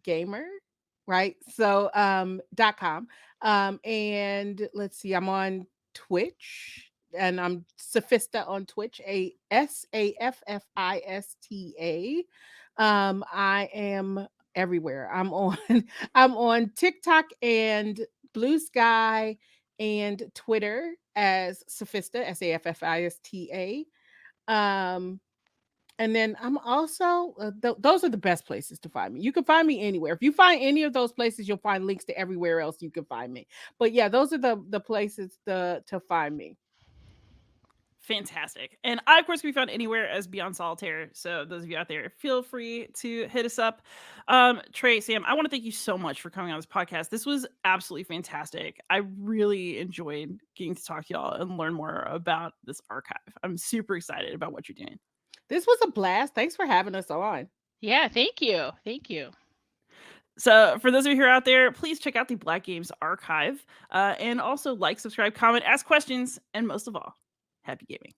Gamer, right? So .com. And let's see, I'm on Twitch, and I'm Sophista on Twitch, Saffista. I am everywhere. I'm on I'm on TikTok and Blue Sky and Twitter as Sophista, Saffista. Um And then I'm also those are the best places to find me. You can find me anywhere. If you find any of those places, you'll find links to everywhere else you can find me. But yeah, those are the places to find me.
Fantastic. And I, of course, can be found anywhere as Beyond Solitaire. So those of you out there, feel free to hit us up. Trey, Sam, I want to thank you so much for coming on this podcast. This was absolutely fantastic. I really enjoyed getting to talk to y'all and learn more about this archive. I'm super excited about what you're doing.
This was a blast. Thanks for having us on.
Yeah, thank you. Thank you.
So, for those of you who are out there, please check out the Black Games Archive and also like, subscribe, comment, ask questions, and most of all, happy gaming.